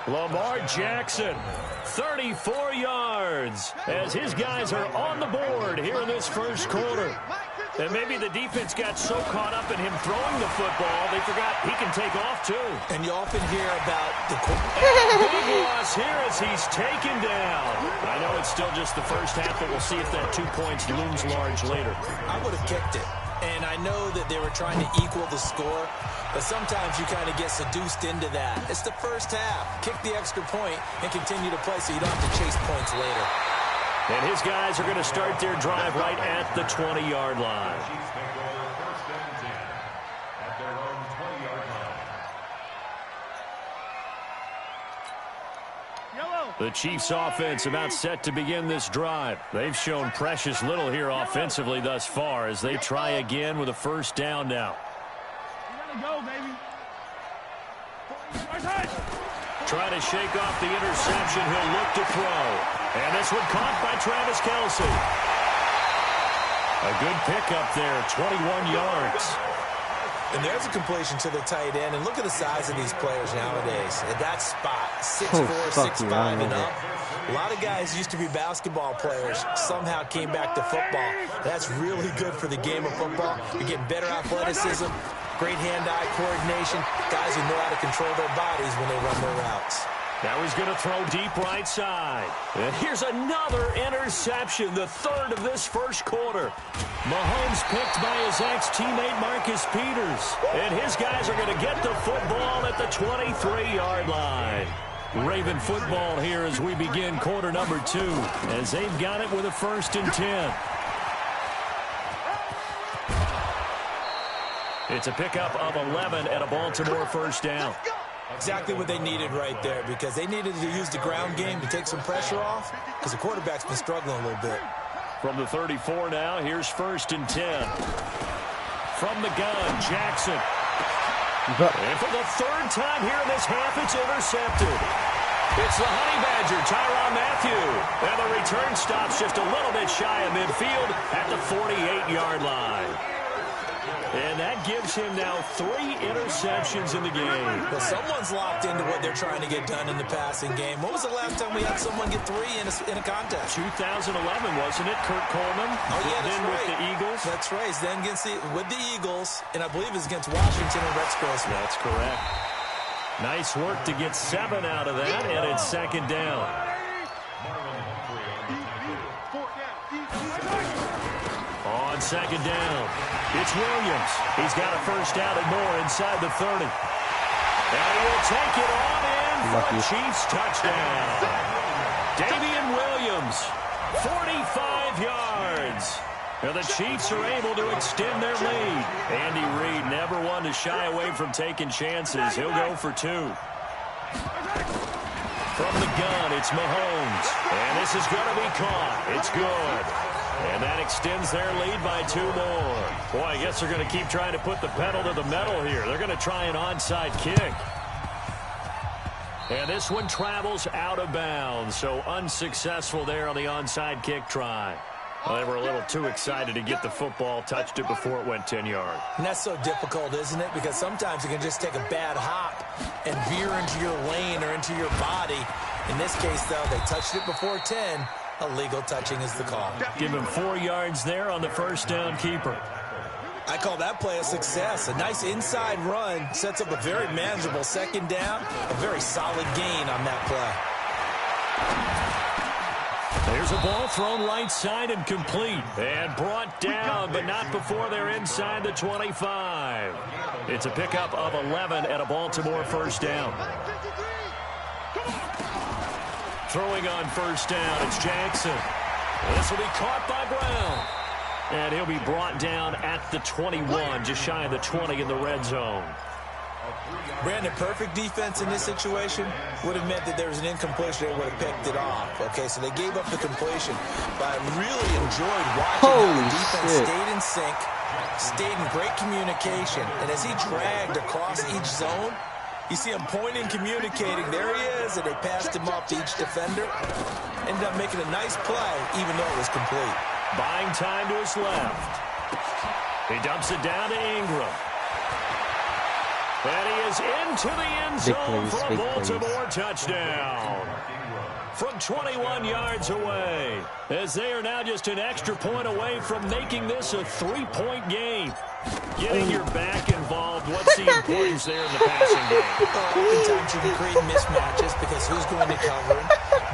Lamar Jackson, 34 yards, as his guys are on the board here in this first quarter. And maybe the defense got so caught up in him throwing the football, they forgot he can take off too. And you often hear about the big loss here as he's taken down. I know it's still just the first half, but we'll see if that 2 points looms large later. I would have kicked it. And I know that they were trying to equal the score, but sometimes you kind of get seduced into that. It's the first half. Kick the extra point and continue to play so you don't have to chase points later. And his guys are going to start their drive right at the 20-yard line. The Chiefs offense about set to begin this drive. They've shown precious little here offensively thus far as they try again with a first down now. You gotta go, baby. Trying to shake off the interception. He'll look to throw. And this one caught by Travis Kelce. A good pickup there, 21 yards. And there's a completion to the tight end. And look at the size of these players nowadays. At that spot, 6'4", 6'5", and up. A lot of guys used to be basketball players, somehow came back to football. That's really good for the game of football. You're getting better athleticism, great hand-eye coordination, guys who know how to control their bodies when they run their routes. Now he's going to throw deep right side. And here's another interception, the third of this first quarter. Mahomes picked by his ex-teammate Marcus Peters. And his guys are going to get the football at the 23-yard line. Raven football here as we begin quarter number 2, as they've got it with a 1st and 10. It's a pickup of 11 and a Baltimore first down. Exactly what they needed right there, because they needed to use the ground game to take some pressure off, because the quarterback's been struggling a little bit. From the 34 now, here's 1st and 10. From the gun, Jackson. And for the 3rd time here in this half, it's intercepted. It's the Honey Badger, Tyrann Mathieu. And the return stops just a little bit shy of midfield at the 48-yard line. And that gives him now 3 interceptions in the game. Well, someone's locked into what they're trying to get done in the passing game. When was the last time we had someone get 3 in a contest? 2011, wasn't it? Kurt Coleman. Oh, yeah, that's then right. With the Eagles. That's right. Then with the Eagles, and I believe it's against Washington and Rex Grossman. That's correct. Nice work to get 7 out of that, and it's 2nd down. On 2nd down, it's Williams. He's got a first down and more inside the 30. And he will take it on in for a Chiefs touchdown. Damian Williams, 45 yards. Now the Chiefs are able to extend their lead. Andy Reid never one to shy away from taking chances. He'll go for 2. From the gun, it's Mahomes. And this is going to be caught. It's good. And that extends their lead by 2 more. Boy, I guess they're going to keep trying to put the pedal to the metal here. They're going to try an onside kick. And this one travels out of bounds. So unsuccessful there on the onside kick try. Well, they were a little too excited to get the football, touched it before it went 10 yards. And that's so difficult, isn't it? Because sometimes you can just take a bad hop and veer into your lane or into your body. In this case, though, they touched it before 10. Illegal touching is the call. Give him 4 yards there on the first down keeper. I call that play a success. A nice inside run sets up a very manageable second down. A very solid gain on that play. There's a ball thrown right side and complete. And brought down, but not before they're inside the 25. It's a pickup of 11 at a Baltimore first down. Throwing on first down, it's Jackson. This will be caught by Brown. And he'll be brought down at the 21, just shy of the 20 in the red zone. Brandon, perfect defense in this situation would have meant that there was an incompletion. They would have picked it off. Okay, so they gave up the completion. But I really enjoyed watching how the defense stayed in sync, stayed in great communication. And as he dragged across each zone, you see him pointing, communicating. There he is, and they passed him off to each defender. Ended up making a nice play, even though it was complete. Buying time to his left. He dumps it down to Ingram. And he is into the end zone for a Baltimore touchdown. From 21 yards away, as they are now just an extra point away from making this a 3-point game. Getting your back involved, what's the importance there in the passing game? Oftentimes you can create mismatches because who's going to cover him?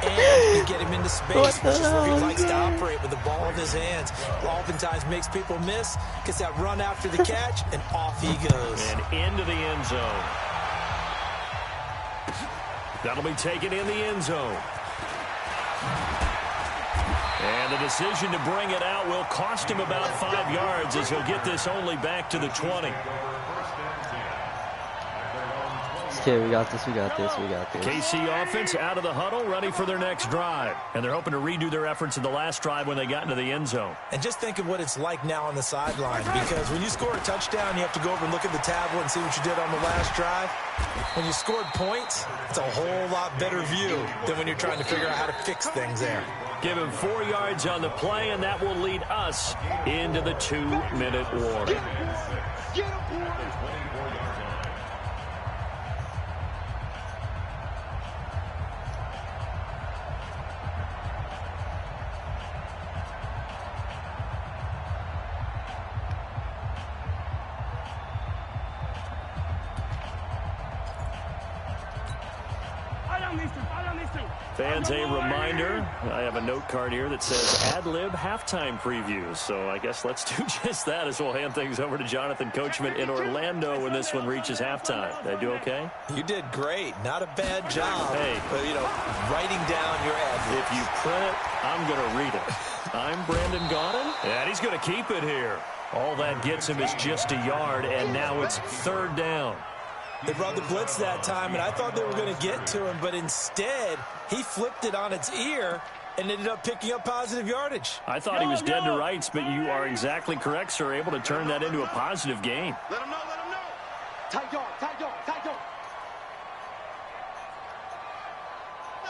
And you get him into space, which is where he likes to operate with the ball in his hands. Oftentimes makes people miss, gets that run after the catch, and off he goes. And into the end zone. That'll be taken in the end zone. And the decision to bring it out will cost him about 5 yards as he'll get this only back to the 20. Okay, we got this, we got this, we got this. KC offense out of the huddle, ready for their next drive. And they're hoping to redo their efforts in the last drive when they got into the end zone. And just think of what it's like now on the sideline, because when you score a touchdown, you have to go over and look at the tablet and see what you did on the last drive. When you scored points, it's a whole lot better view than when you're trying to figure out how to fix things there. Give him 4 yards on the play, and that will lead us into the 2-minute warning. Fans, a reminder, I have a note card here that says ad-lib halftime previews. So I guess let's do just that as we'll hand things over to Jonathan Coachman in Orlando when this one reaches halftime. Did I do okay? You did great. Not a bad job. Hey. But, you know, writing down your ad-libs. If you print it, I'm going to read it. I'm Brandon Gaudin, and he's going to keep it here. All that gets him is just a yard, and now it's 3rd down. They brought the blitz that time, and I thought they were going to get to him, but instead he flipped it on its ear and ended up picking up positive yardage. I thought he was dead to rights, but you are exactly correct, sir, able to turn that into a positive gain. Let him know, let him know. Tight dog, tight dog, tight dog.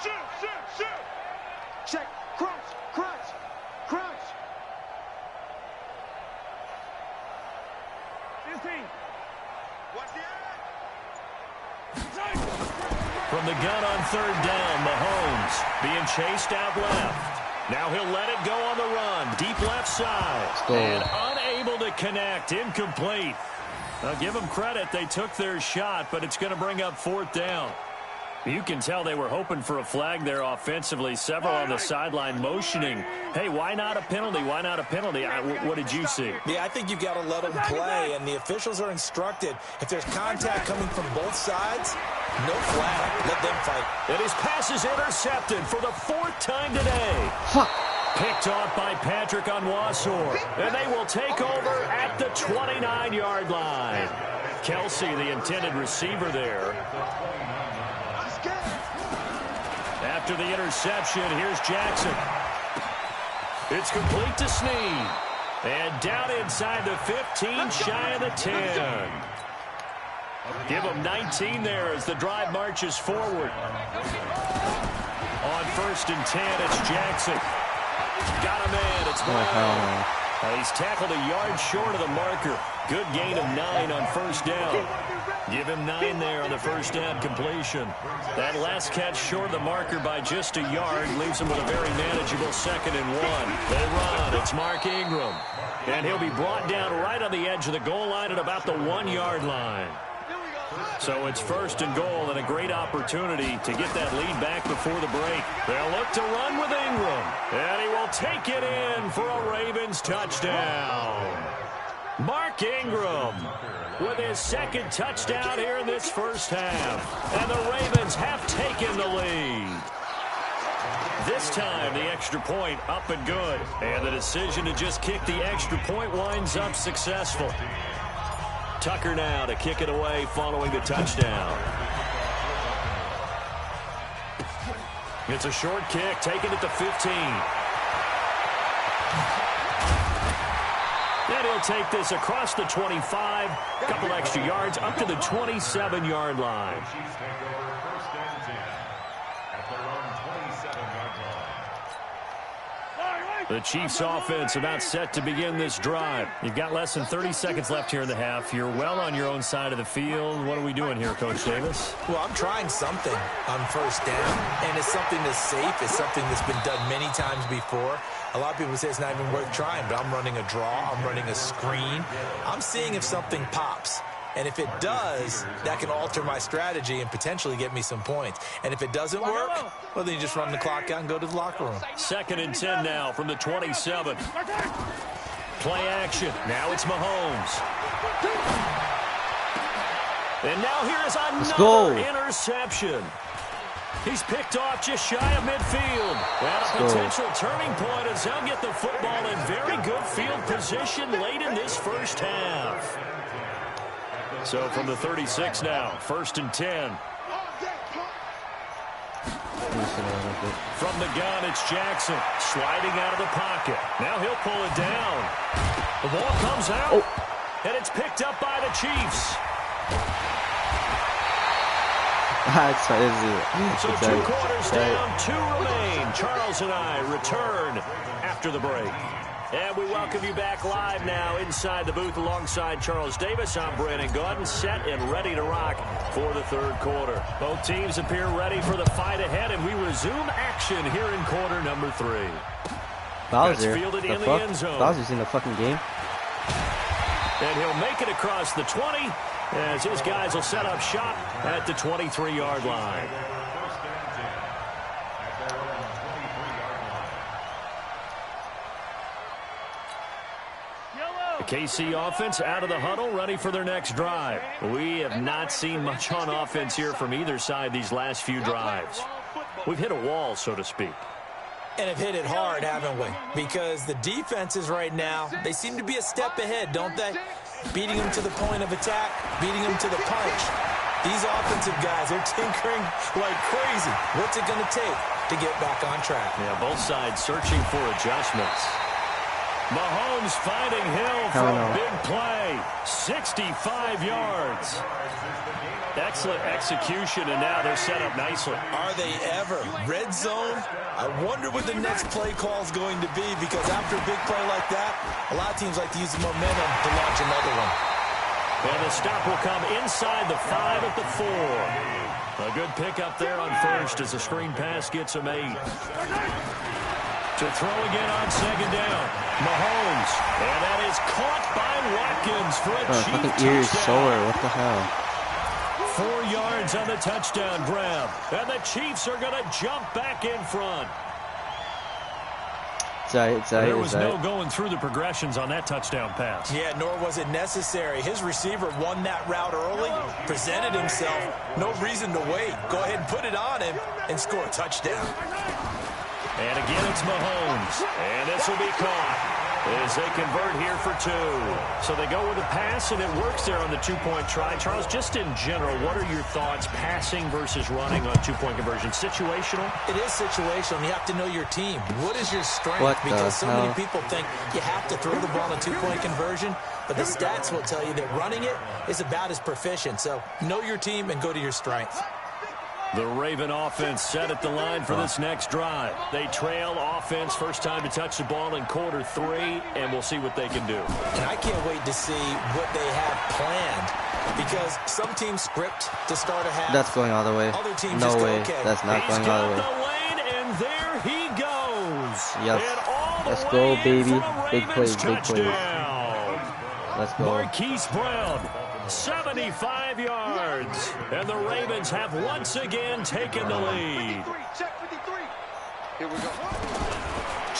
Shoot, shoot, shoot. Check, crunch, crunch, crunch. 15. Watch the eye. From the gun on 3rd down, Mahomes being chased out left. Now he'll let it go on the run. Deep left side. And unable to connect. Incomplete. I'll give them credit. They took their shot, but it's going to bring up 4th down. You can tell they were hoping for a flag there offensively. Several on the sideline motioning. Hey, why not a penalty? Why not a penalty? What did you see? Yeah, I think you've got to let them play, and the officials are instructed. If there's contact coming from both sides, no flag. Let them fight. And his pass is intercepted for the 4th time today. Picked off by Patrick Onwuasor. And they will take over at the 29-yard line. Kelsey, the intended receiver there. After the interception, here's Jackson. It's complete to Snead. And down inside the 15, shy of the 10. Give him 19 there as the drive marches forward. On 1st and 10, it's Jackson. Got a man. It's Brown. He's tackled a yard short of the marker. Good gain of 9 on first down. Give him 9 there on the first down completion. That last catch short of the marker by just a yard leaves him with a very manageable 2nd and 1. They run. It's Mark Ingram. And he'll be brought down right on the edge of the goal line at about the 1-yard line. So it's 1st and goal and a great opportunity to get that lead back before the break. They'll look to run with Ingram. And he will take it in for a Ravens touchdown. Mark Ingram with his 2nd touchdown here in this first half. And the Ravens have taken the lead. This time the extra point up and good. And the decision to just kick the extra point winds up successful. Tucker now to kick it away following the touchdown. It's a short kick, taken at the 15. And he'll take this across the 25, a couple extra yards, up to the 27-yard line. The Chiefs offense about set to begin this drive. You've got less than 30 seconds left here in the half. You're well on your own side of the field. What are we doing here, Coach Davis? Well, I'm trying something on first down, and it's something that's safe. It's something that's been done many times before. A lot of people say it's not even worth trying, but I'm running a draw. I'm running a screen. I'm seeing if something pops. And if it does, that can alter my strategy and potentially get me some points. And if it doesn't work, well, then you just run the clock out and go to the locker room. 2nd and 10 now from the 27. Play action. Now it's Mahomes. And now here's another interception. He's picked off just shy of midfield. And a potential turning point as he'll get the football in very good field position late in this first half. So from the 36 now, 1st and 10. From the gun, it's Jackson sliding out of the pocket. Now he'll pull it down. The ball comes out, and it's picked up by the Chiefs. So 2 quarters down, 2 remain. Charles and I return after the break. And we welcome you back live now inside the booth alongside Charles Davis. I'm Brandon Gordon, set and ready to rock for the 3rd quarter. Both teams appear ready for the fight ahead, and we resume action here in quarter number 3. Bowser, fielded in the end zone. Bowser's in the fucking game. And he'll make it across the 20 as his guys will set up shop at the 23-yard line. KC offense out of the huddle, ready for their next drive. We have not seen much on offense here from either side these last few drives. We've hit a wall, so to speak. And have hit it hard, haven't we? Because the defenses right now, they seem to be a step ahead, don't they? Beating them to the point of attack, beating them to the punch. These offensive guys, they're tinkering like crazy. What's it going to take to get back on track? Yeah, both sides searching for adjustments. Mahomes finding Hill for a big play. 65 yards. Excellent execution, and now they're set up nicely. Are they ever? Red zone? I wonder what the next play call is going to be, because after a big play like that, a lot of teams like to use the momentum to launch another one. And the stop will come inside the 5 at the 4. A good pickup there on first as the screen pass gets him 8. To throw again on 2nd down. Mahomes. And that is caught by Watkins for a Chiefs touchdown. Ears sore. What the hell? 4 yards on the touchdown grab. And the Chiefs are going to jump back in front. There was no going through the progressions on that touchdown pass. Yeah, nor was it necessary. His receiver won that route early, presented himself. No reason to wait. Go ahead and put it on him and score a touchdown. And again, it's Mahomes. And this will be caught as they convert here for 2. So they go with a pass, and it works there on the 2-point try. Charles, just in general, what are your thoughts passing versus running on 2-point conversion? Situational? It is situational. You have to know your team. What is your strength? Because so many people think you have to throw the ball on a 2-point conversion, but the stats will tell you that running it is about as proficient. So know your team and go to your strength. The Raven offense set at the line for this next drive. They trail offense, first time to touch the ball in quarter 3, and we'll see what they can do. And I can't wait to see what they have planned, because some teams script to start a half. That's going all the way. Other teams No just way. okay. That's not going all the way. The lane, and there he goes. Yes. Let's go, baby. Big plays, big plays. Let's go. Marquise Brown, 75 yards. And the Ravens have once again taken the lead. Here we go.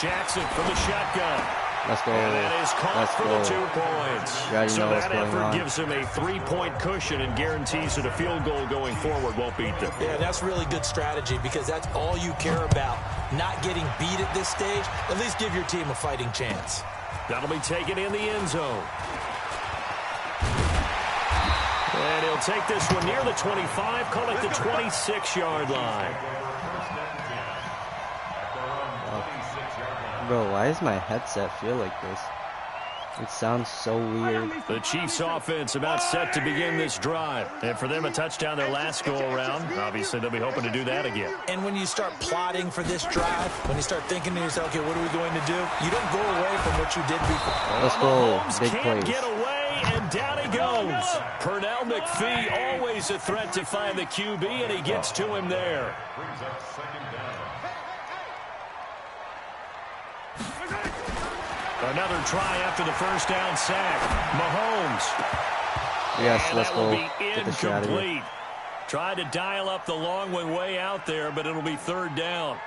Jackson from the shotgun. Let's go. And that is caught for the 2 points. You already So know what's that going effort on. gives him a 3-point cushion and guarantees that a field goal going forward won't beat them. Yeah, that's really good strategy, because that's all you care about. Not getting beat at this stage. At least give your team a fighting chance. That'll be taken in the end zone. And he'll take this one near the 25, call it the 26-yard line. Bro, why does my headset feel like this? It sounds so weird. The Chiefs offense about set to begin this drive. And for them, a touchdown their last go-around. Obviously, they'll be hoping to do that again. And when you start plotting for this drive, when you start thinking to yourself, okay, what are we going to do? You don't go away from what you did before. Let's go. Mahomes Big can't plays. get away, and down he goes. Pernell McPhee, always a threat to find the QB, and he gets to him there. Another try after the first down sack. Mahomes. Yes, And let's that will go. be Get the shot of it. incomplete. Tried to dial up the long one way out there, but it'll be third down.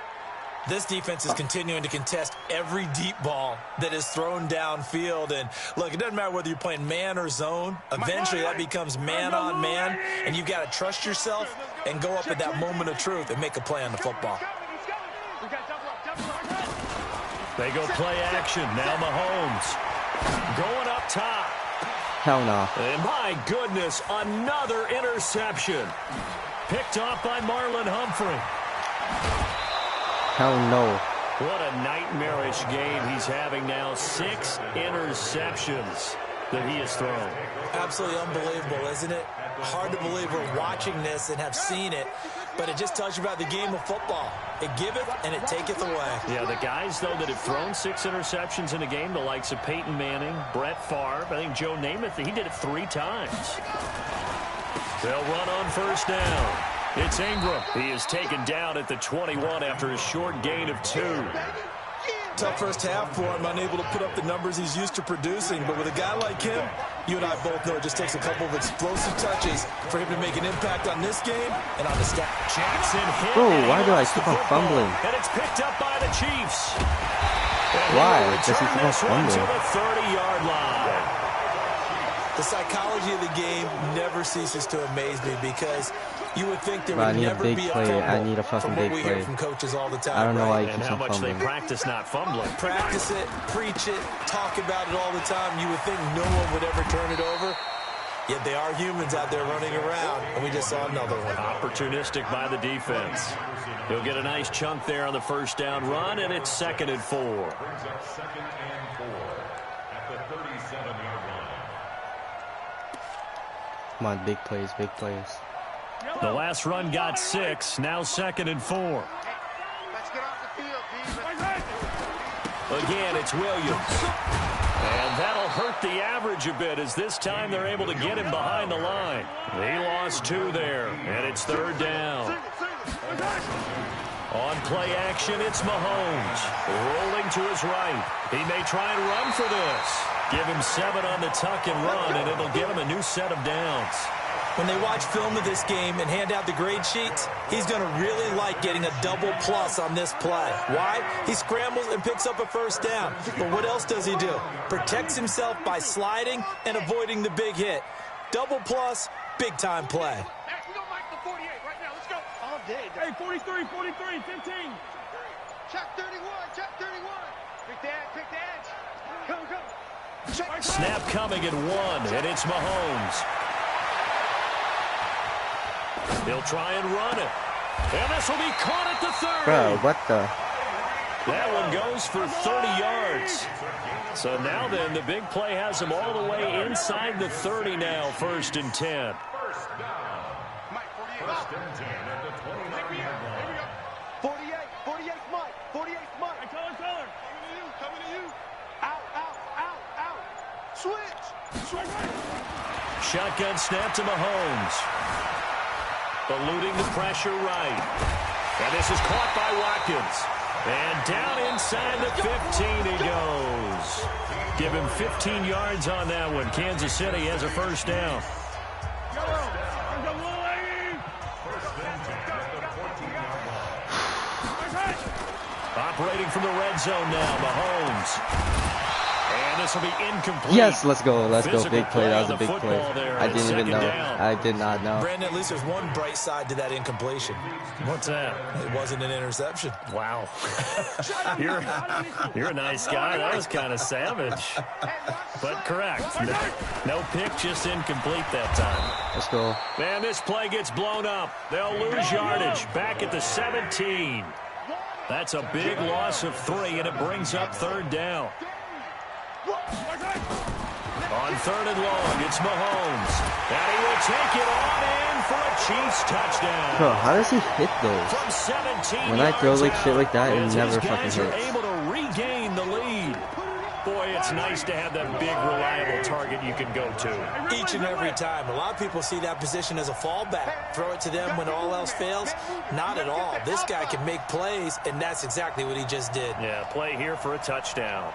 This defense is continuing to contest every deep ball that is thrown downfield. And look, it doesn't matter whether you're playing man or zone. Eventually, that becomes man on man, and you've got to trust yourself and go up at that moment of truth and make a play on the football. They go play action. Now Mahomes going up top. Hell no. And my goodness, another interception. Picked off by Marlon Humphrey. Hell no. What a nightmarish game he's having now. 6 interceptions that he has thrown. Absolutely unbelievable, isn't it? Hard to believe we're watching this and have seen it, but it just tells you about the game of football. It giveth and it taketh away. Yeah, the guys, though, that have thrown 6 interceptions in a game, the likes of Peyton Manning, Brett Favre, I think Joe Namath, he did it 3 times. They'll run on first down. It's Ingram. He is taken down at the 21 after a short gain of 2. Tough first half for him, unable to put up the numbers he's used to producing. But with a guy like him, you and I both know it just takes a couple of explosive touches for him to make an impact on this game and on the stat. Jackson hit. Bro, why do I keep on fumbling? And it's picked up by the Chiefs. Why? Does he keep on this one to fumbling? the 30-yard line. The psychology of the game never ceases to amaze me, because you would think there Bro, I would need a never big be a play. fumble I need a fucking from what big we play. hear from coaches all the time. I don't know why he And keeps how on much they fumbling. practice not fumbling. Practice it, preach it, talk about it all the time. You would think no one would ever turn it over. Yet they are humans out there running around, and we just saw another one. Opportunistic by the defense. He'll get a nice chunk there on the first down run, and it's 2nd and 4. Brings up 2nd and 4 at the 37-yard line. Come on, big plays, big plays. The last run got 6, now 2nd and 4. Let's get off the field, Again, it's Williams. And that'll hurt the average a bit, as this time they're able to get him behind the line. He lost 2 there, and it's 3rd down. On play action, it's Mahomes. Rolling to his right. He may try and run for this. Give him 7 on the tuck and run, and it'll give him a new set of downs. When they watch film of this game and hand out the grade sheets, he's going to really like getting a double plus on this play. Why? He scrambles and picks up a first down. But what else does he do? Protects himself by sliding and avoiding the big hit. Double plus, big-time play. Hey, we don't like the 48 right now. Let's go. All day. Hey, 43, 43, 15. Check 31, check 31. Pick the edge. Go, go. Check. Snap coming at 1, and it's Mahomes. He'll try and run it. And this will be caught at the 30. Bro, what the? That one goes for 30 yards. So now then, the big play has him all the way inside the 30 now, 1st and 10. First and 10 at the 29-yard line. 48 Mike. 48 Mike. Hey, color. Coming to you. Out. Switch. Shotgun snap to Mahomes. Eluding the pressure right. And this is caught by Watkins. And down inside the 15 he goes. Give him 15 yards on that one. Kansas City has a first down. Operating from the red zone now, Mahomes. And this will be incomplete. Yes, let's go. Big play. That was a big play. play. I didn't even know. I did not know. Brandon, at least there's one bright side to that incompletion. What's that? It wasn't an interception. Wow. You're a nice guy. That was kind of savage. But correct. No pick, just incomplete that time. Let's go. Man, this play gets blown up. They'll lose yardage. Back at the 17. That's a big loss of 3, and it brings up third down. On third and long, it's Mahomes. And he will take it on in for a Chiefs touchdown. Bro, how does he hit those? From 17 when I throw like shit like that, it never fucking guys are hits. able to regain the lead. Boy, it's nice to have that big, reliable target you can go to. Each and every time. A lot of people see that position as a fallback. Throw it to them when all else fails. Not at all. This guy can make plays, and that's exactly what he just did. Yeah, play here for a touchdown.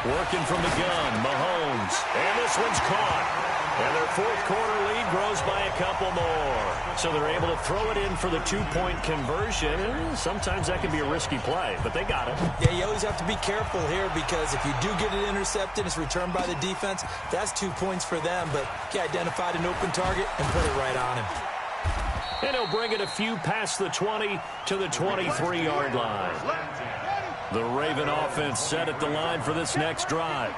Working from the gun, Mahomes. And this one's caught. And their fourth quarter lead grows by a couple more. So they're able to throw it in for the 2-point conversion. Sometimes that can be a risky play, but they got it. Yeah, you always have to be careful here because if you do get it intercepted, it's returned by the defense. That's 2 points for them, but he identified an open target and put it right on him. And he'll bring it a few past the 20 to the 23-yard line. The Raven offense set at the line for this next drive.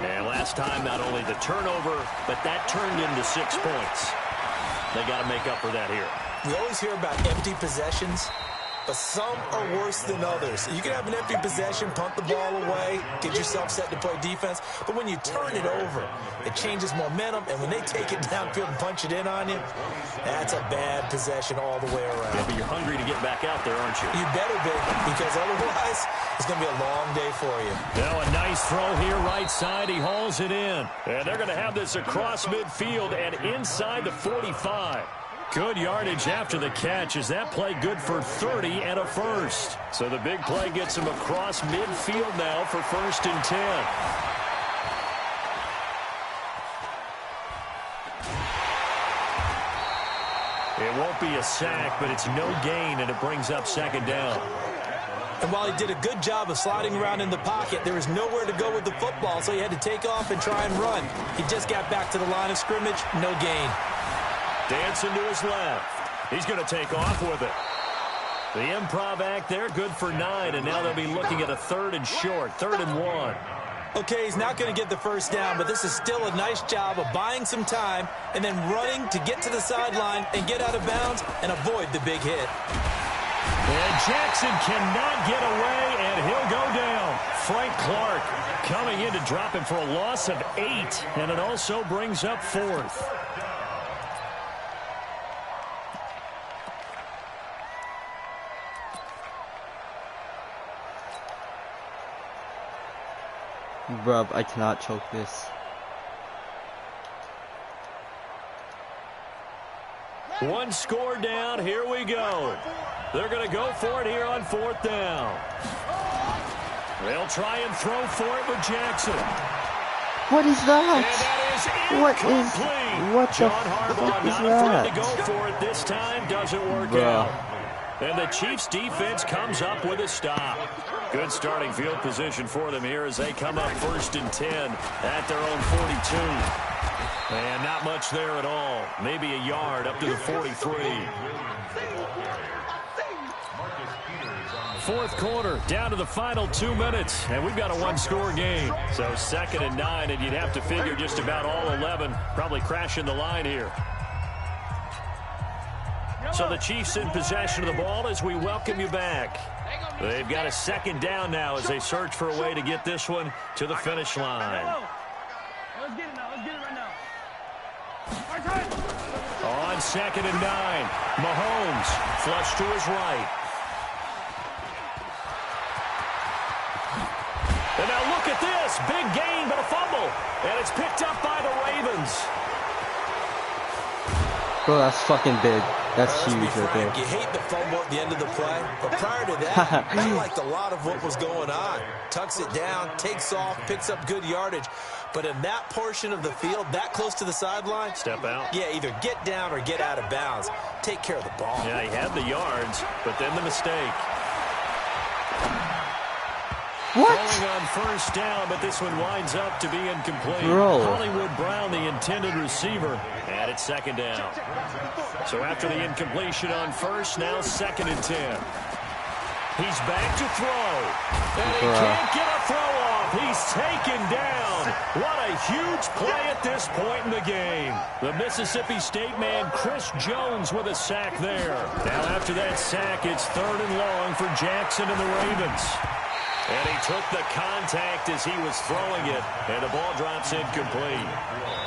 And last time, not only the turnover, but that turned into 6 points. They got to make up for that here. We always hear about empty possessions, but some are worse than others. You can have an empty possession, punt the ball away, get yourself set to play defense, but when you turn it over, it changes momentum, and when they take it downfield and punch it in on you, that's a bad possession all the way around. Yeah, but you're hungry to get back out there, aren't you? You better be, because otherwise, it's going to be a long day for you. Now a nice throw here, right side. He hauls it in. And they're going to have this across midfield and inside the 45. Good yardage after the catch. Is that play good for 30 and a first? So the big play gets him across midfield now for 1st and 10. It won't be a sack, but it's no gain, and it brings up 2nd down. And while he did a good job of sliding around in the pocket, there was nowhere to go with the football, so he had to take off and try and run. He just got back to the line of scrimmage, no gain. Dancing to his left. He's going to take off with it. The improv act there, good for 9, and now they'll be looking at a 3rd and short, 3rd and 1. Okay, he's not going to get the first down, but this is still a nice job of buying some time and then running to get to the sideline and get out of bounds and avoid the big hit. And Jackson cannot get away, and he'll go down. Frank Clark coming in to drop him for a loss of 8, and it also brings up 4th. Bruv, I cannot choke this. One score down. Here we go. They're going to go for it here on 4th down. They'll try and throw for it with Jackson. What is that? And that is incomplete. What John Harbaugh not afraid to go for it this time. Doesn't work out. And the Chiefs defense comes up with a stop. Good starting field position for them here as they come up 1st and 10 at their own 42. And not much there at all. Maybe a yard up to the 43. 4th quarter, down to the final 2 minutes, and we've got a 1-score game. So 2nd and 9, and you'd have to figure just about all 11 probably crashing the line here. So the Chiefs in possession of the ball as we welcome you back. They've got a 2nd down now as they search for a way to get this one to the finish line. Let's get it now. Let's get it right now. on 2nd and 9. Mahomes flush to his right. And now look at this. Big gain, but a fumble. And it's picked up by the Ravens. Bro, that's fucking big. That's huge right there. You hate the fumble at the end of the play, but prior to that, I liked a lot of what was going on. Tucks it down, takes off, picks up good yardage. But in that portion of the field, that close to the sideline, step out. Yeah, either get down or get out of bounds. Take care of the ball. Yeah, he had the yards, but then the mistake. What? Going on 1st down, but this one winds up to be incomplete. Bro. Hollywood Brown, the intended receiver, and it's 2nd down. So after the incompletion on 1st, now 2nd and 10. He's back to throw. And he can't get a throw off. He's taken down. What a huge play at this point in the game. The Mississippi State man, Chris Jones, with a sack there. Now after that sack, it's 3rd and long for Jackson and the Ravens. And he took the contact as he was throwing it, and the ball drops incomplete.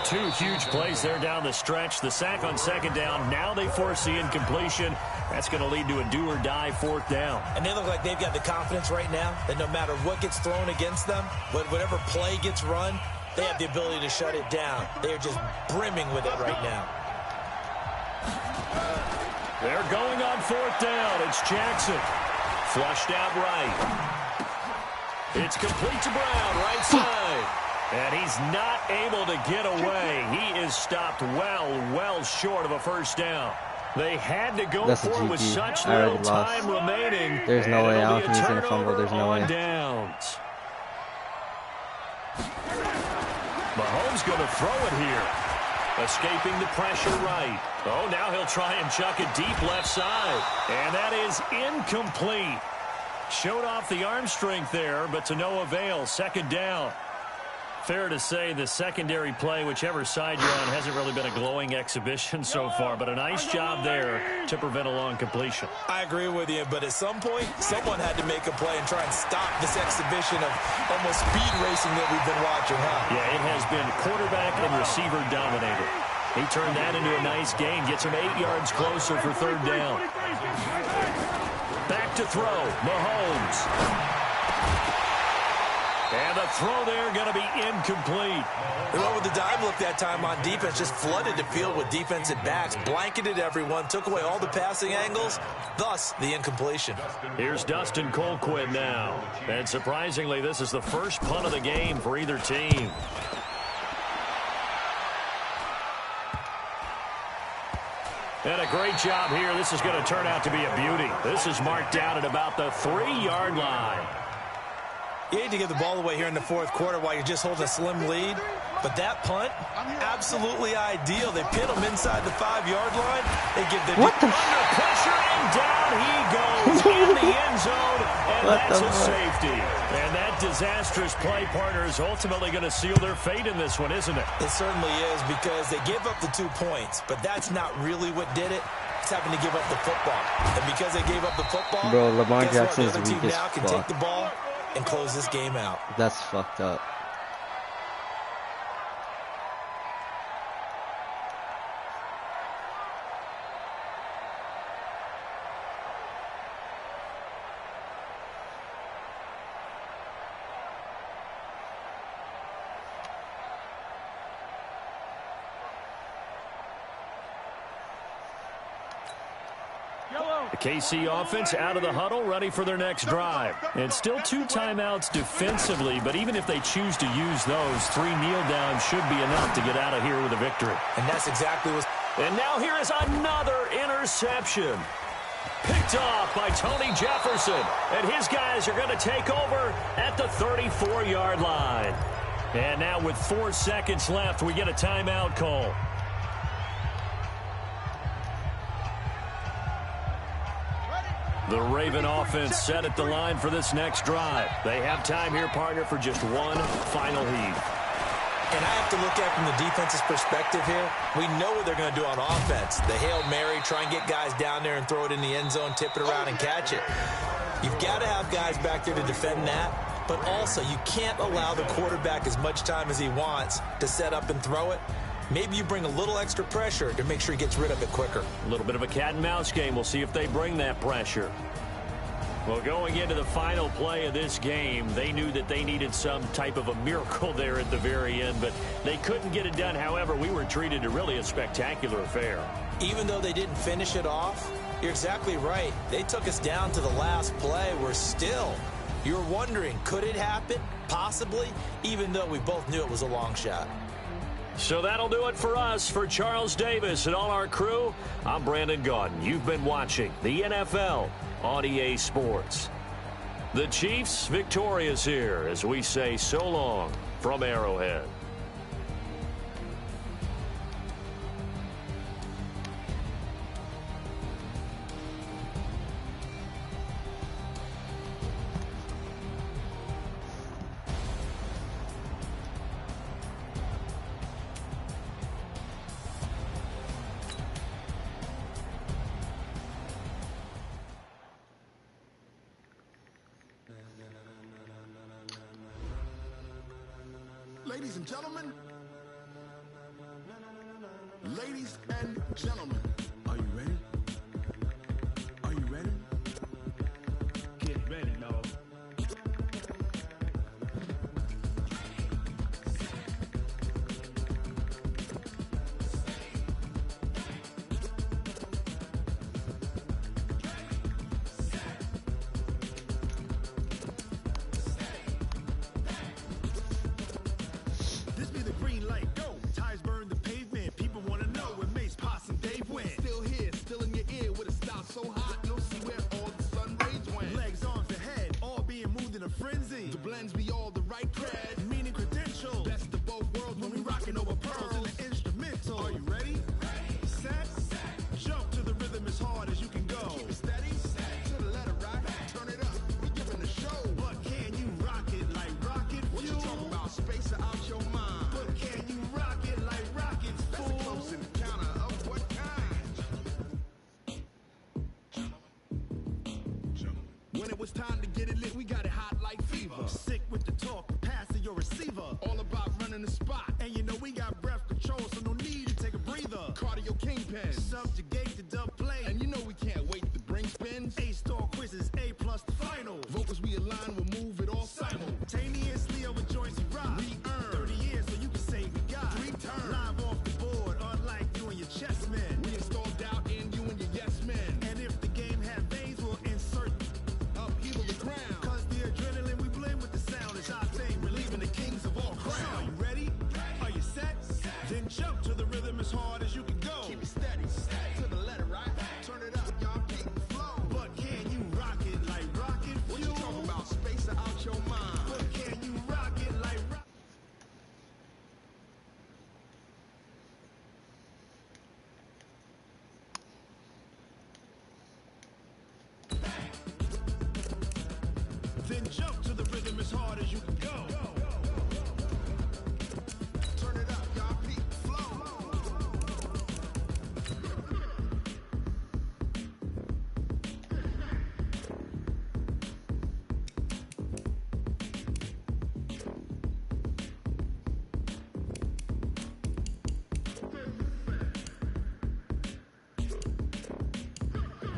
2 huge plays there down the stretch. The sack on 2nd down. Now they force the incompletion. That's going to lead to a do-or-die 4th down. And they look like they've got the confidence right now that no matter what gets thrown against them, whatever play gets run, they have the ability to shut it down. They are just brimming with it right now. They're going on 4th down. It's Jackson. Flushed out right. It's complete to Brown, right side. And he's not able to get away. He is stopped well short of a 1st down. They had to go for it with such little time remaining. There's no way. I don't think he's going to fumble. There's no way. Downs. Mahomes going to throw it here. Escaping the pressure right. Oh, now he'll try and chuck it deep left side. And that is incomplete. Showed off the arm strength there, but to no avail. 2nd down. Fair to say the secondary play, whichever side you're on, hasn't really been a glowing exhibition so far, but a nice job there to prevent a long completion. I agree with you, but at some point, someone had to make a play and try and stop this exhibition of almost speed racing that we've been watching, huh? Yeah, it has been quarterback and receiver dominated. He turned that into a nice gain, gets him 8 yards closer for 3rd down. Back to throw, Mahomes. And the throw there going to be incomplete. They went with the dive look that time on defense, just flooded the field with defensive backs, blanketed everyone, took away all the passing angles, thus the incompletion. Here's Dustin Colquitt now. And surprisingly, this is the first punt of the game for either team. And a great job here. This is going to turn out to be a beauty. This is marked down at about the 3-yard line. You hate to give the ball away here in the 4th quarter while you're just holding a slim lead. But that punt, absolutely ideal. They pin him inside the 5-yard line. They give the under pressure, and down he goes in the end zone, and that's a safety. And that disastrous play, partner, is ultimately going to seal their fate in this one, isn't it? It certainly is, because they gave up the 2 points, but that's not really what did it. It's having to give up the football. And because they gave up the football, bro, Lamar Jackson is weak as fuck. Can take the ball and close this game out. That's fucked up. The KC offense out of the huddle, ready for their next drive. And still 2 timeouts defensively, but even if they choose to use those, 3 kneel downs should be enough to get out of here with a victory. And that's exactly what... And now here is another interception. Picked off by Tony Jefferson. And his guys are going to take over at the 34-yard line. And now with 4 seconds left, we get a timeout call. The Raven offense set at the line for this next drive. They have time here, partner, for just one final heave. And I have to look at it from the defense's perspective here. We know what they're going to do on offense. The Hail Mary, try and get guys down there and throw it in the end zone, tip it around and catch it. You've got to have guys back there to defend that. But also, you can't allow the quarterback as much time as he wants to set up and throw it. maybe you bring a little extra pressure to make sure he gets rid of it quicker. A little bit of a cat and mouse game. We'll see if they bring that pressure. Well, going into the final play of this game, they knew that they needed some type of a miracle there at the very end, but they couldn't get it done. However, we were treated to really a spectacular affair. Even though they didn't finish it off, you're exactly right. They took us down to the last play. We're still, you're wondering, could it happen? Possibly, even though we both knew it was a long shot. So that'll do it for us. For Charles Davis and all our crew, I'm Brandon Gaudin. You've been watching the NFL on EA Sports. The Chiefs victorious here as we say so long from Arrowhead. Ladies and gentlemen, are you ready? Are you ready? Get ready, dog. This be the green light, go. Tires burn the pavement. People want to know where Mace, Posse, and Dave went. Still here, still in your ear with a style so hot, you'll see where all the sun rays went. Legs, arms, and head, all being moved in a frenzy. The blends be all the right cred, meaning credentials. Best of both worlds when we rockin' over pearls in the instrumental. Are you ready? Set, jump to the rhythm as hard as you can go. Keep it steady, to the letter right, turn it up, we giving a show. But can you rock it like rocket fuel? What you talking about, space out your mind? But can you rock it like rockets, fool? That's a close encounter of what kind? When it was time to get it lit, we got it hot like fever. Sick with the talk, passing your receiver. All about running the spot. And you know we got breath control, so no need to take a breather. Cardio kingpin, subjugate the dub play. And you know we can't wait to bring spins. A-star quizzes, A+ the final. Vocals we align, we'll move it all simultaneously over joints we rock. We earn 30 years, so you can say we got 3 turns. Live off the board, unlike you and your chess men. We install doubt in you and your yes men. And if the game had veins, we'll insert upheaval the ground. Cause the adrenaline we blend with the sound is our thing, relieving the kings of all crowns. So are you ready? Are you set? Then jump to the rhythm as hard as you can go. Keep it steady, to the letter right. Turn it up, y'all keep the flow. But can you rock it like rocket fuel? What you talking about, space out your mind? But can you rock it like rocket? Then jump to the rhythm as hard as you can go. Turn it up, y'all peak flow.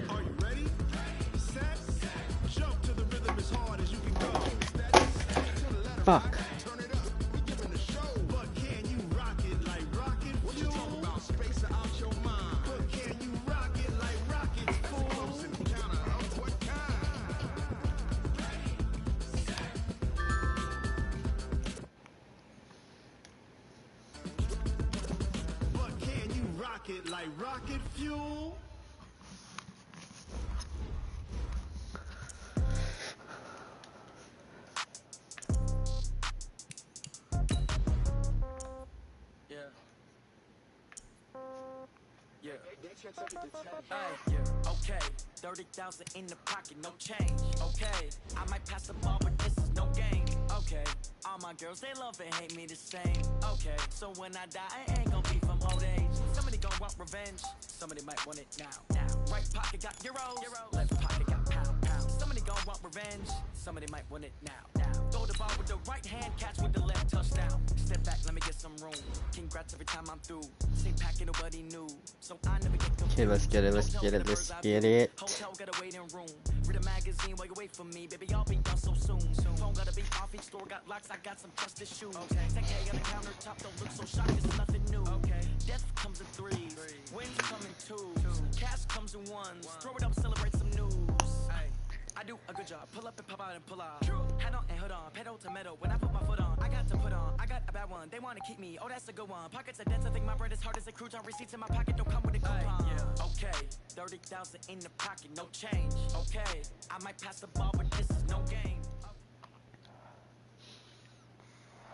Are you ready? Set, jump to the rhythm as hard as you can go. Fuck. Turn it up, we giving a show. But can you rock it like rocket fuel? What you talking about, space out your mind? But can you rock it like rockets, fool? That's a close encounter of what kind? But can you rock it like rocket fuel? Yeah. Yeah. Okay. 30,000 in the pocket, no change. Okay. I might pass the ball, but this is no game. Okay. All my girls, they love and hate me the same. Okay. So when I die, I ain't gonna be from old age. Somebody gonna want revenge. Somebody might want it now. Right pocket got euros. Left pocket got pound. Somebody gonna want revenge. Somebody might want it now. Throw the ball with the right hand catch with the left touchdown. Step back, let me get some room. Congrats every time I'm through. Same packet, nobody knew. So I never get confused. Okay, let's get it. Let's get it. Let's get it. Hotel got a waiting room. Read a magazine while you wait for me. Baby, I'll be done so soon. Phone gotta be off, each store got locks. I got some trusted shoes. 10K on the countertop, don't look so shocked. It's nothing new. Death comes in threes. Wins come in twos. Cash comes in ones. Throw it up, celebrate some news. I do a good job. Pull up and pop out and pull out. Head on and hood on. Pedal to metal. When I put my foot on, I got to put on. I got a bad one. They want to keep me. Oh, that's a good one. Pockets are dense. I think my bread is hard as a crouton. Receipts in my pocket don't come with a coupon. Okay, 30,000 in the pocket, no change. Okay, I might pass the ball, but this is no game.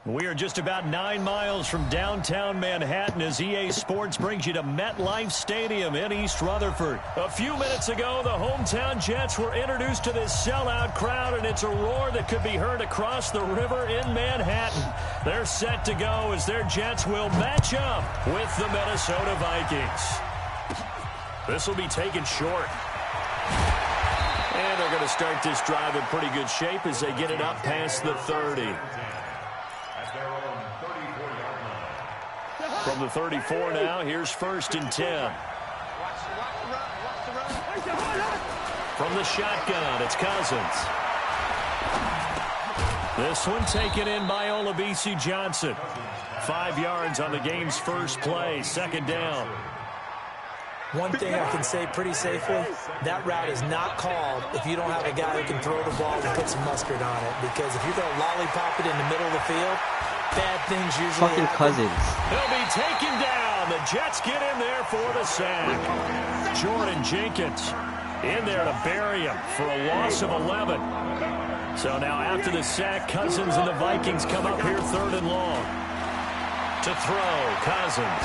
We are just about 9 miles from downtown Manhattan as EA Sports brings you to MetLife Stadium in East Rutherford. A few minutes ago, the hometown Jets were introduced to this sellout crowd, and it's a roar that could be heard across the river in Manhattan. They're set to go as their Jets will match up with the Minnesota Vikings. This will be taken short. And they're going to start this drive in pretty good shape as they get it up past the 30. From the 34 now, here's 1st and 10. From the shotgun, it's Cousins. This one taken in by Olabisi Johnson. 5 yards on the game's first play, 2nd down. One thing I can say pretty safely, that route is not called if you don't have a guy who can throw the ball and put some mustard on it. Because if you're going to lollipop it in the middle of the field, bad things usually fucking happen. Cousins. He'll be taken down. The Jets get in there for the sack. Jordan Jenkins in there to bury him for a loss of 11. So now after the sack, Cousins and the Vikings come up here 3rd and long. To throw, Cousins.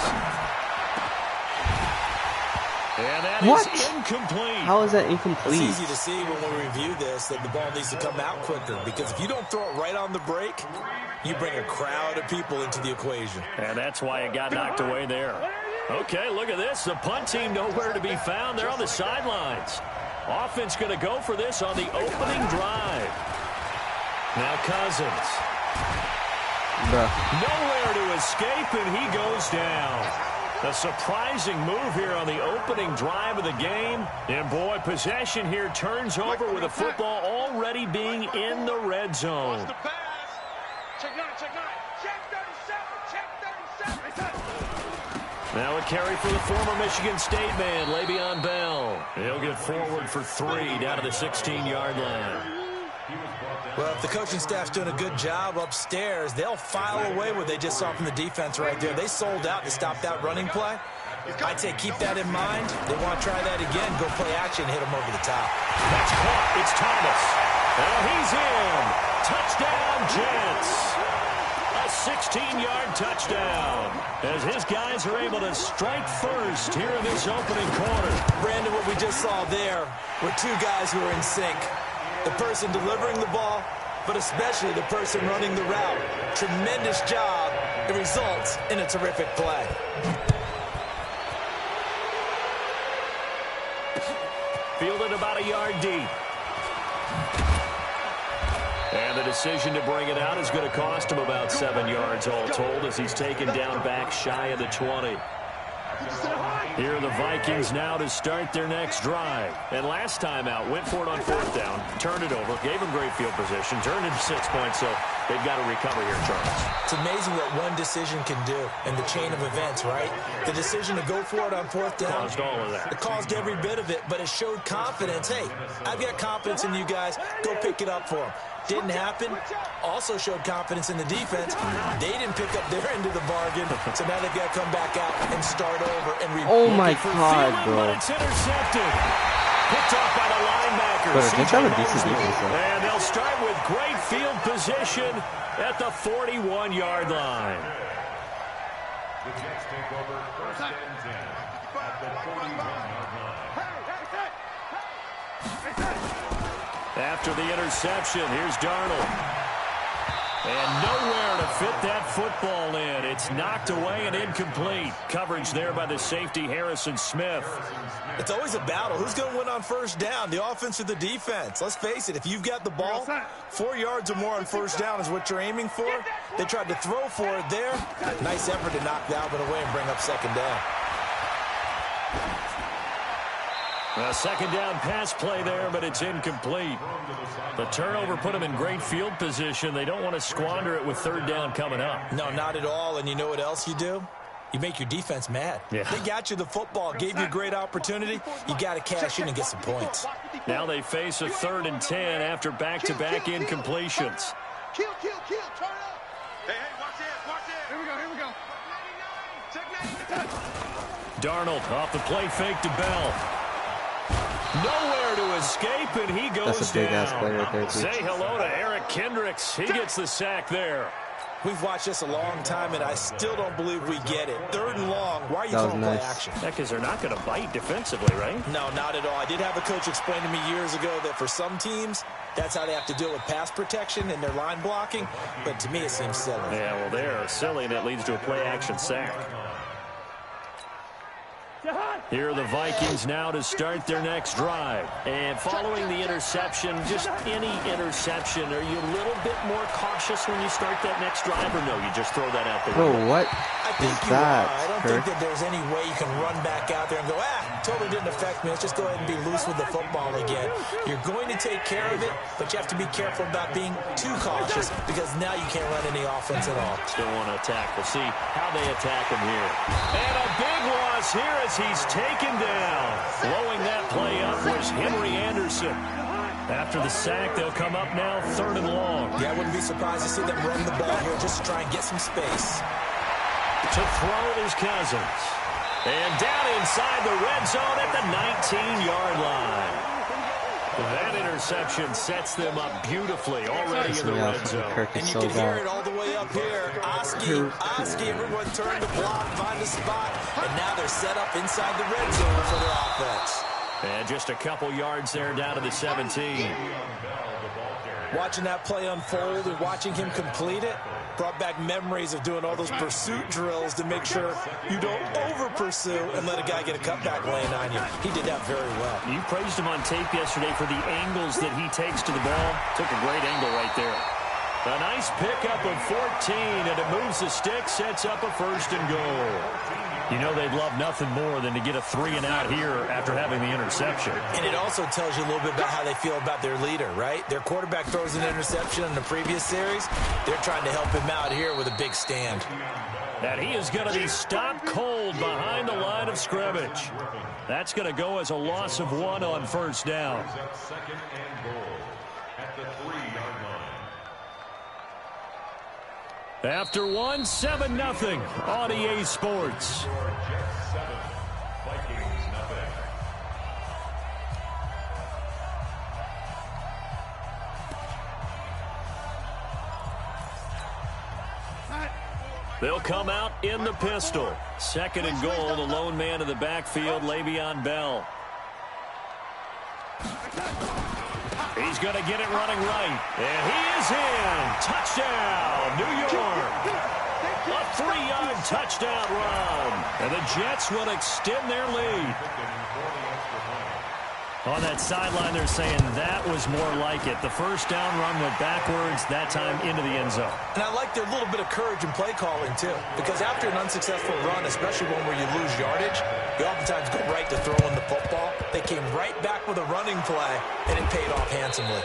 And that is incomplete. How is that incomplete? It's easy to see when we review this that the ball needs to come out quicker, because if you don't throw it right on the break, you bring a crowd of people into the equation. And that's why it got knocked away there. Okay, look at this. The punt team nowhere to be found. They're on the sidelines. Offense going to go for this on the opening drive. Now Cousins. Nowhere to escape, and he goes down. A surprising move here on the opening drive of the game. And, boy, possession here turns over with the football already being in the red zone. Check 9, check 9. Check 37, check 37. Now a carry for the former Michigan State man, Le'Veon Bell. He'll get forward for 3 down to the 16-yard line. Well, if the coaching staff's doing a good job upstairs, they'll file away what they just saw from the defense right there. They sold out to stop that running play. I'd say keep that in mind. They want to try that again, go play action, hit them over the top. That's caught. It's Thomas. And he's in. Touchdown, Jets. A 16-yard touchdown as his guys are able to strike first here in this opening quarter. Brandon, what we just saw there were 2 guys who are in sync. The person delivering the ball, but especially the person running the route. Tremendous job. It results in a terrific play. Fielded about a yard deep. And the decision to bring it out is going to cost him about 7 yards all told as he's taken down back shy of the 20. Here are the Vikings now to start their next drive. And last time out, went for it on 4th down, turned it over, gave them great field position, turned into 6 points, so they've got to recover here, Charles. It's amazing what one decision can do in the chain of events, right? The decision to go for it on 4th down. Caused all of that. It caused every bit of it, but it showed confidence. Hey, I've got confidence in you guys. Go pick it up for them. Didn't happen. Also showed confidence in the defense. They didn't pick up their end of the bargain, so now they've got to come back out and start over. And oh my God, bro. But it's intercepted. Picked off by the linebacker. But it's have a decent defense, though. And they'll start with great field position at the 41-yard line. The Jets take over 1st and 10 at the 41-yard line. After the interception, here's Darnold. And nowhere to fit that football in. It's knocked away and incomplete. Coverage there by the safety, Harrison Smith. It's always a battle. Who's going to win on first down, the offense or the defense? Let's face it, if you've got the ball, 4 yards or more on first down is what you're aiming for. They tried to throw for it there. Nice effort to knock Dalvin away and bring up second down. A second down pass play there, but it's incomplete. The turnover put them in great field position. They don't want to squander it with third down coming up. No, not at all. And you know what else you do? You make your defense mad. Yeah. They got you the football, gave you a great opportunity. You got to cash in and get some points. Now they face a 3rd and 10 after back-to-back incompletions. Turn up. Hey, watch this. Here we go. Check 99. Darnold off the play fake to Bell. Nowhere to escape, and he goes That's a big-ass down. play right there, too. Say hello to Eric Kendricks. He gets the sack there. We've watched this a long time, and I still don't believe we get it. 3rd and long. Why are you throwing play action? Because they're not going to bite defensively, right? No, not at all. I did have a coach explain to me years ago that for some teams, that's how they have to deal with pass protection and their line blocking. But to me, it seems silly. Yeah, well, they're silly, and it leads to a play-action sack. Here are the Vikings now to start their next drive. And following the interception, just any interception, are you a little bit more cautious when you start that next drive, or no, you just throw that out the window? Bro, what is that? I don't think that there's any way you can run back out there and go, totally didn't affect me. Let's just go ahead and be loose with the football again. You're going to take care of it, but you have to be careful about being too cautious because now you can't run any offense at all. Still want to attack. We'll see how they attack him here. And a big loss here as he's taken down. Blowing that play up was Henry Anderson. After the sack, they'll come up now 3rd and long. Yeah, I wouldn't be surprised to see them run the ball here just to try and get some space. To throw is Cousins. And down inside the red zone at the 19-yard line. That interception sets them up beautifully already in the red zone. And you can hear it all the way up here. Oski, everyone turn the block, find a spot, and now they're set up inside the red zone for their offense. And just a couple yards there down to the 17. Watching that play unfold and watching him complete it brought back memories of doing all those pursuit drills to make sure you don't over-pursue and let a guy get a cutback lane on you. He did that very well. You praised him on tape yesterday for the angles that he takes to the ball. Took a great angle right there. A nice pickup of 14, and it moves the stick, sets up a 1st and goal. You know they'd love nothing more than to get a 3-and-out here after having the interception. And it also tells you a little bit about how they feel about their leader, right? Their quarterback throws an interception in the previous series. They're trying to help him out here with a big stand. And he is going to be stopped cold behind the line of scrimmage. That's going to go as a loss of 1 on 1st down. 2nd and goal at the 3-yard line. After 1, 7-0 on EA Sports. Jets 7, Vikings nothing. They'll come out in the pistol. 2nd and goal, the lone man in the backfield, Le'Veon Bell. He's going to get it running right. And he is in. Touchdown, New York. A 3-yard touchdown run. And the Jets will extend their lead. On that sideline, they're saying that was more like it. The first down run went backwards, that time into the end zone. And I like their little bit of courage in play calling, too. Because after an unsuccessful run, especially one where you lose yardage, you oftentimes go right to throwing the football. They came right back with a running play, and it paid off handsomely.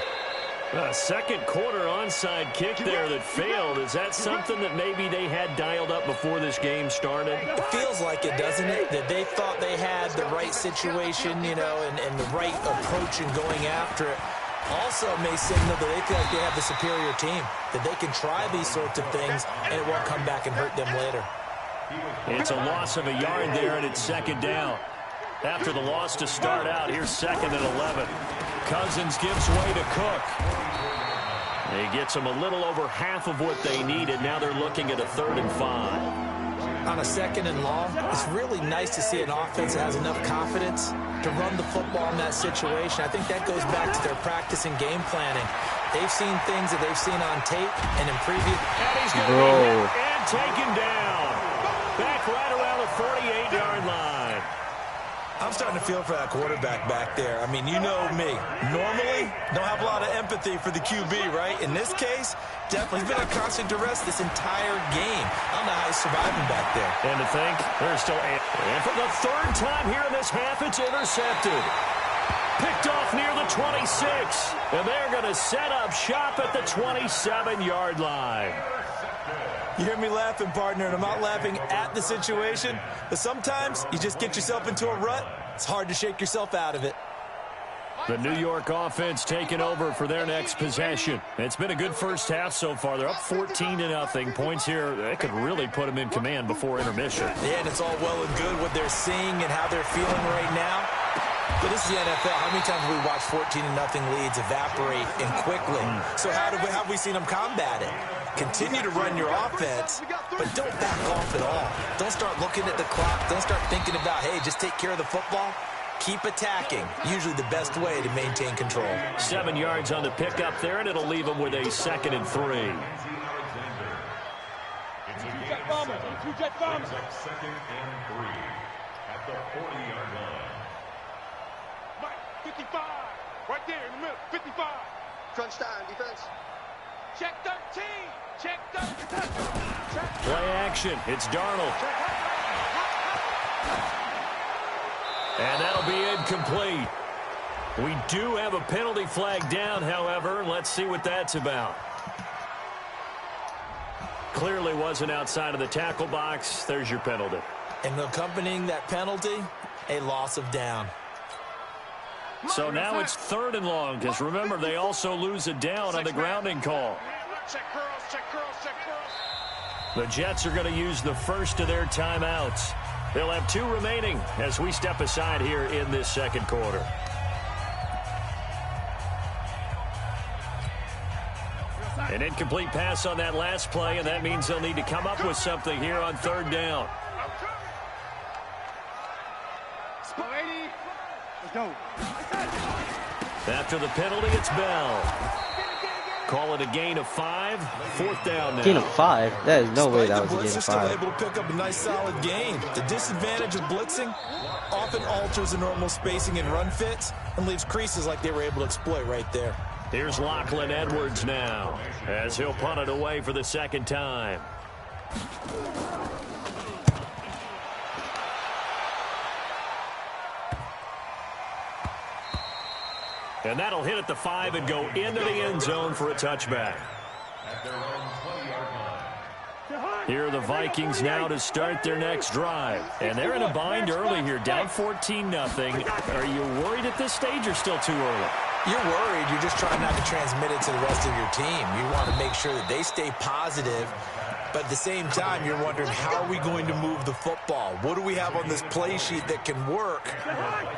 A second quarter onside kick there that failed. Is that something that maybe they had dialed up before this game started? It feels like it, doesn't it? That they thought they had the right situation, you know, and the right approach in going after it. Also may signal that they feel like they have the superior team, that they can try these sorts of things, and it won't come back and hurt them later. It's a loss of a yard there, and it's 2nd down. After the loss to start out, here's 2nd and 11. Cousins gives way to Cook. He gets them a little over half of what they needed. Now they're looking at a 3rd and 5. On a 2nd and long, it's really nice to see an offense that has enough confidence to run the football in that situation. I think that goes back to their practice and game planning. They've seen things that they've seen on tape and in previous. And he's going to be hit and taken down. Back right around the 48-yard line. I'm starting to feel for that quarterback back there. I mean, you know me. Normally, don't have a lot of empathy for the QB, right? In this case, definitely he's been at constant duress this entire game. I don't know how he's surviving back there. And to think, there's still a... And for the third time here in this half, it's intercepted. Picked off near the 26. And they're going to set up shop at the 27-yard line. You hear me laughing, partner, and I'm not laughing at the situation, but sometimes you just get yourself into a rut. It's hard to shake yourself out of it. The New York offense taking over for their next possession. It's been a good first half so far. They're up 14-0. Points here, that could really put them in command before intermission. Yeah, and it's all well and good what they're seeing and how they're feeling right now. But this is the NFL. How many times have we watched 14-0 leads evaporate and quickly? So how have we seen them combat it? Continue to run your offense, but don't back off at all. Don't start looking at the clock. Don't start thinking about, hey, just take care of the football. Keep attacking. Usually the best way to maintain control. 7 yards on the pickup there, and it'll leave them with a 2nd and 3. Two-jet bombers. 2nd and 3 at the 40-yard line. Mike, 55. Right there in the middle. 55. Crunch time, defense. Check 13. Check 13. Play action. It's Darnold. And that'll be incomplete. We do have a penalty flag down, however. Let's see what that's about. Clearly wasn't outside of the tackle box. There's your penalty. And accompanying that penalty, a loss of down. So now it's 3rd and long, because remember, they also lose a down on the grounding call. Check girls, check girls, check girls. The Jets are going to use the first of their timeouts. They'll have 2 remaining as we step aside here in this second quarter. An incomplete pass on that last play, and that means they'll need to come up with something here on 3rd down. After the penalty, it's Bell. Call it a gain of 5. 4th down now. Gain of 5? There's no way that was a gain of 5. Still able to pick up a nice solid gain. The disadvantage of blitzing often alters the normal spacing and run fits and leaves creases like they were able to exploit right there. Here's Lachlan Edwards now as he'll punt it away for the 2nd time. And that'll hit at the 5 and go into the end zone for a touchback. Here are the Vikings now to start their next drive. And they're in a bind early here, down 14-0. Are you worried at this stage or still too early? You're worried. You're just trying not to transmit it to the rest of your team. You want to make sure that they stay positive. But at the same time, you're wondering, how are we going to move the football? What do we have on this play sheet that can work?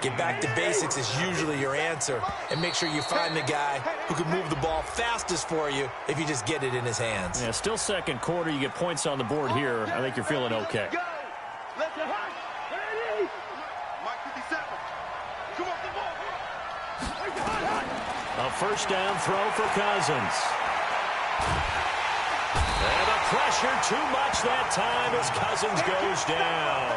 Get back to basics is usually your answer. And make sure you find the guy who can move the ball fastest for you if you just get it in his hands. Yeah, still second quarter. You get points on the board here. I think you're feeling okay. A first down throw for Cousins. And the pressure too much that time as Cousins goes down.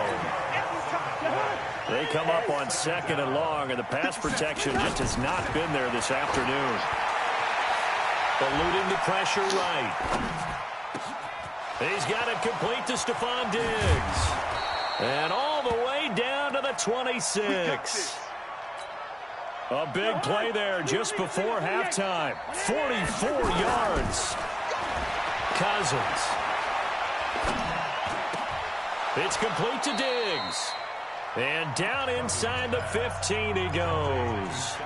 They come up on 2nd and long, and the pass protection just has not been there this afternoon. Eluding the pressure right. He's got it complete to Stephon Diggs. And all the way down to the 26. A big play there just before halftime. 44 yards. Cousins. It's complete to Diggs. And down inside the 15 he goes.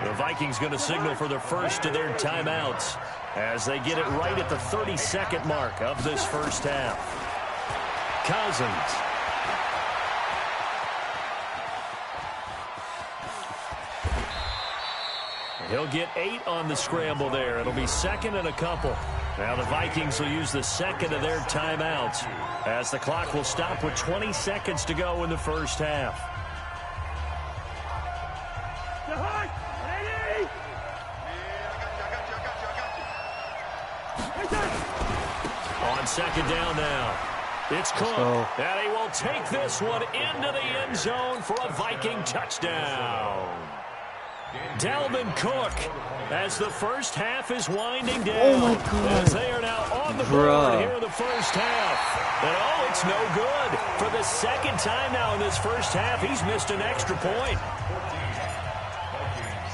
The Vikings going to signal for the first of their timeouts as they get it right at the 32nd mark of this first half. Cousins. He'll get 8 on the scramble there. It'll be 2nd and a couple. Now the Vikings will use the 2nd of their timeouts as the clock will stop with 20 seconds to go in the first half. On second down now. It's Cook, and he will take this one into the end zone for a Viking touchdown. Dalvin Cook, as the first half is winding down. Oh my God. As they are now on the board here in the first half. And oh, it's no good. For the second time now in this first half, he's missed an extra point.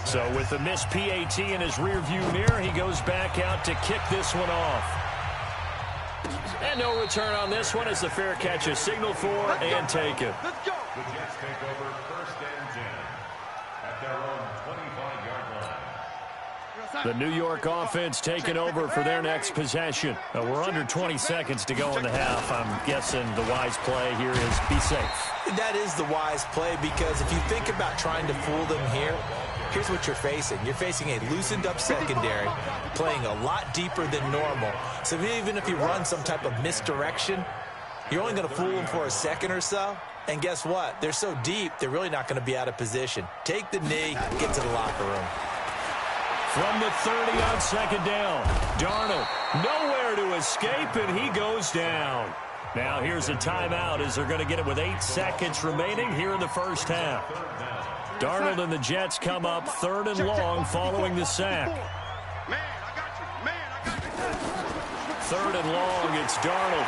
So with the missed PAT in his rearview mirror, he goes back out to kick this one off. And no return on this one as the fair catch is signaled for and taken. Let's go. The Jets take over 1st and 10 at their own 25-yard line. The New York offense taking over for their next possession. We're under 20 seconds to go in the half. I'm guessing the wise play here is be safe. That is the wise play, because if you think about trying to fool them here, here's what you're facing. You're facing a loosened-up secondary, playing a lot deeper than normal. So even if you run some type of misdirection, you're only going to fool them for a second or so. And guess what? They're so deep, they're really not going to be out of position. Take the knee, get to the locker room. From the 30 on second down, Darnold nowhere to escape, and he goes down. Now here's a timeout as they're going to get it with 8 seconds remaining here in the first half. Darnold and the Jets come up 3rd and long following the sack. Man, I got you. Man, I got you. 3rd and long, it's Darnold.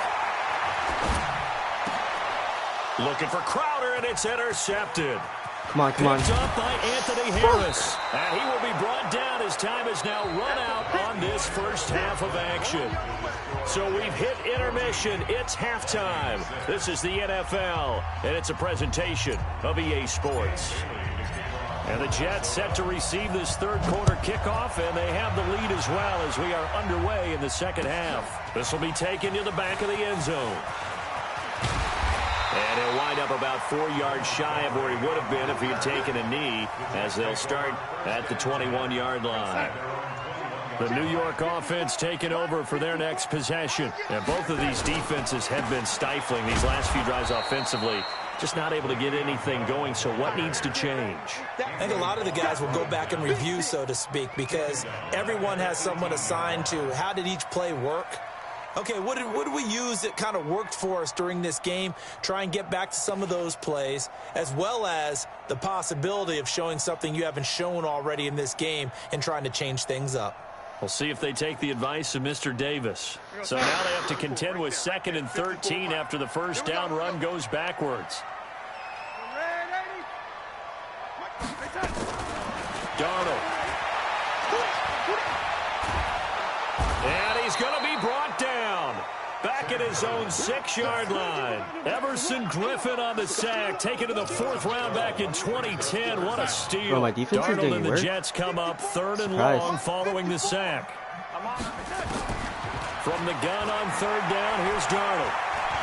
Looking for Crowder, and it's intercepted. Come on, come on. Picked up by Anthony Harris. And he will be brought down as time is now run out on this first half of action. So we've hit intermission. It's halftime. This is the NFL, and it's a presentation of EA Sports. And the Jets set to receive this third quarter kickoff, and they have the lead as well as we are underway in the second half. This will be taken to the back of the end zone. And he'll wind up about 4 yards shy of where he would have been if he had taken a knee, as they'll start at the 21-yard line. The New York offense taking over for their next possession. And both of these defenses have been stifling these last few drives offensively. Just not able to get anything going, so what needs to change? I think a lot of the guys will go back and review, so to speak, because everyone has someone assigned to how did each play work. Okay, what did we use that kind of worked for us during this game? Try and get back to some of those plays, as well as the possibility of showing something you haven't shown already in this game and trying to change things up. We'll see if they take the advice of Mr. Davis. So now they have to contend with 2nd and 13 after the first down run goes backwards. Darnold. And he's going to be brought down. Back at his own 6-yard line. Everson Griffin on the sack, taken to the 4th round back in 2010. What a steal. Bro, my defense is doing Darnold and the work. Jets come up 3rd and long following the sack. From the gun on 3rd down, here's Darnold.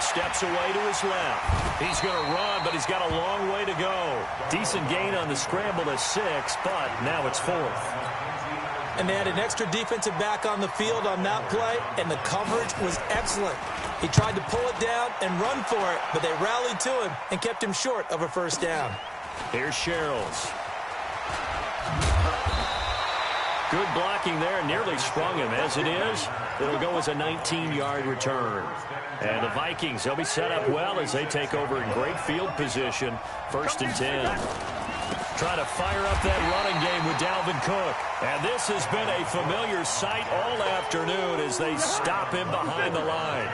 Steps away to his left. He's going to run, but he's got a long way to go. Decent gain on the scramble to 6, but now it's 4th. And they had an extra defensive back on the field on that play, and the coverage was excellent. He tried to pull it down and run for it, but they rallied to him and kept him short of a first down. Here's Sherrills. Good blocking there, nearly sprung him. As it is, it'll go as a 19-yard return. And the Vikings, they'll be set up well as they take over in great field position. 1st and 10. Trying to fire up that running game with Dalvin Cook. And this has been a familiar sight all afternoon as they stop him behind the line.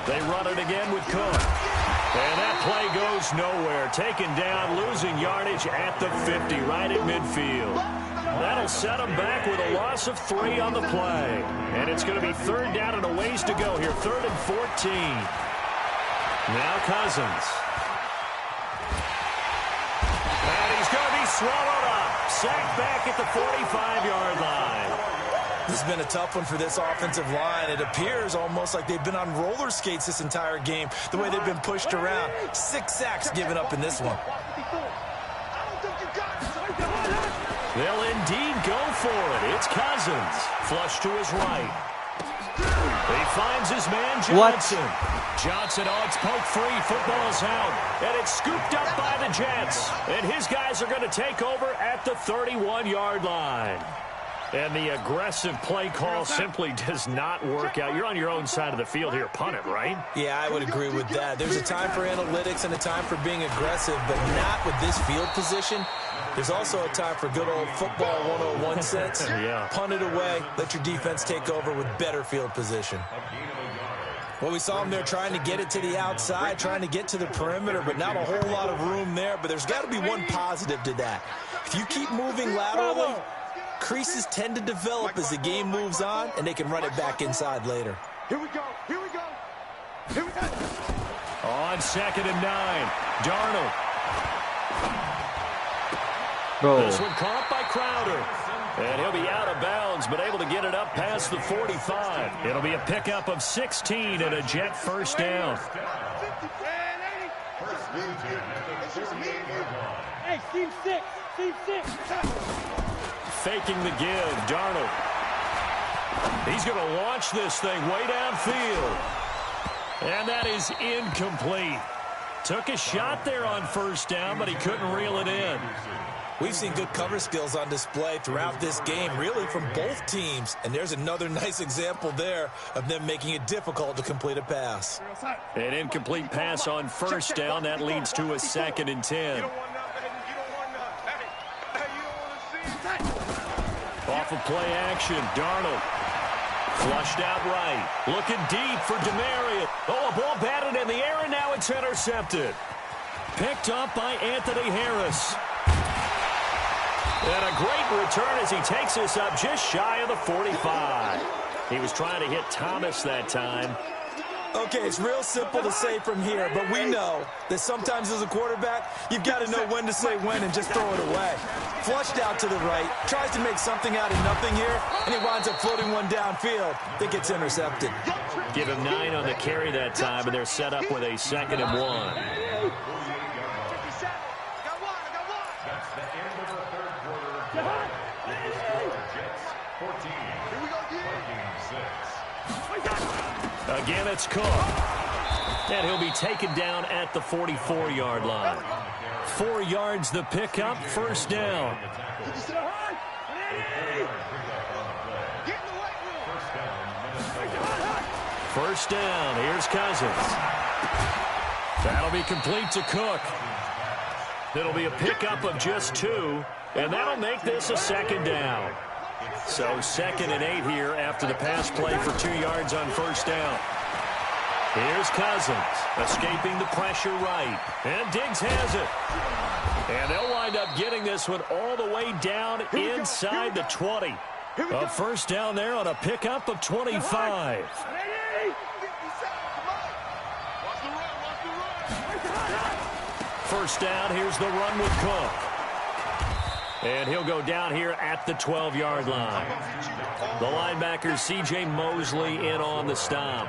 They run it again with Cook. And that play goes nowhere. Taken down, losing yardage at the 50, right at midfield. That'll set them back with a loss of 3 on the play. And it's going to be 3rd down and a ways to go here. 3rd and 14. Now Cousins. And he's going to be swallowed up. Sacked back at the 45-yard line. This has been a tough one for this offensive line. It appears almost like they've been on roller skates this entire game, the way they've been pushed around. 6 sacks given up in this one. They'll indeed go for it. It's Cousins. Flush to his right. He finds his man Johnson. What? Johnson, it's poke free. Football's out. And it's scooped up by the Jets. And his guys are going to take over at the 31-yard line. And the aggressive play call simply does not work out. You're on your own side of the field here. Punt it, right? Yeah, I would agree with that. There's a time for analytics and a time for being aggressive, but not with this field position. There's also a time for good old football 101 sense. Yeah. Punt it away. Let your defense take over with better field position. Well, we saw him there trying to get it to the outside, trying to get to the perimeter, but not a whole lot of room there. But there's got to be one positive to that. If you keep moving laterally, creases tend to develop as the game moves on, and they can run it back inside later. Here we go. Here we go. Here we go. On 2nd and 9, Darnold. Bro. This one caught by Crowder. And he'll be out of bounds, but able to get it up past the 45. It'll be a pickup of 16 and a Jet first down. Hey, Steve 6. Steve 6. Faking the give, Darnold. He's going to launch this thing way downfield. And that is incomplete. Took a shot there on first down, but he couldn't reel it in. We've seen good cover skills on display throughout this game, really from both teams. And there's another nice example there of them making it difficult to complete a pass. An incomplete pass on first down. That leads to a 2nd and 10. Off of play action, Darnold. Flushed out right. Looking deep for DeMarius. Oh, a ball batted in the air, and now it's intercepted. Picked up by Anthony Harris. And a great return as he takes us up just shy of the 45. He was trying to hit Thomas that time. Okay, it's real simple to say from here, but we know that sometimes as a quarterback, you've got to know when to say when and just throw it away. Flushed out to the right, tries to make something out of nothing here, and he winds up floating one downfield that gets intercepted. Give him 9 on the carry that time, and they're set up with a 2nd and 1. Again, it's Cook. And he'll be taken down at the 44-yard line. 4 yards the pickup, first down. First down, here's Cousins. That'll be complete to Cook. It'll be a pickup of just 2, and that'll make this a 2nd down. So 2nd and 8 here after the pass play for 2 yards on first down. Here's Cousins, escaping the pressure right. And Diggs has it. And they'll wind up getting this one all the way down inside the 20. A first down there on a pickup of 25. First down, here's the run with Cook. And he'll go down here at the 12-yard line. The linebacker, C.J. Mosley, in on the stop.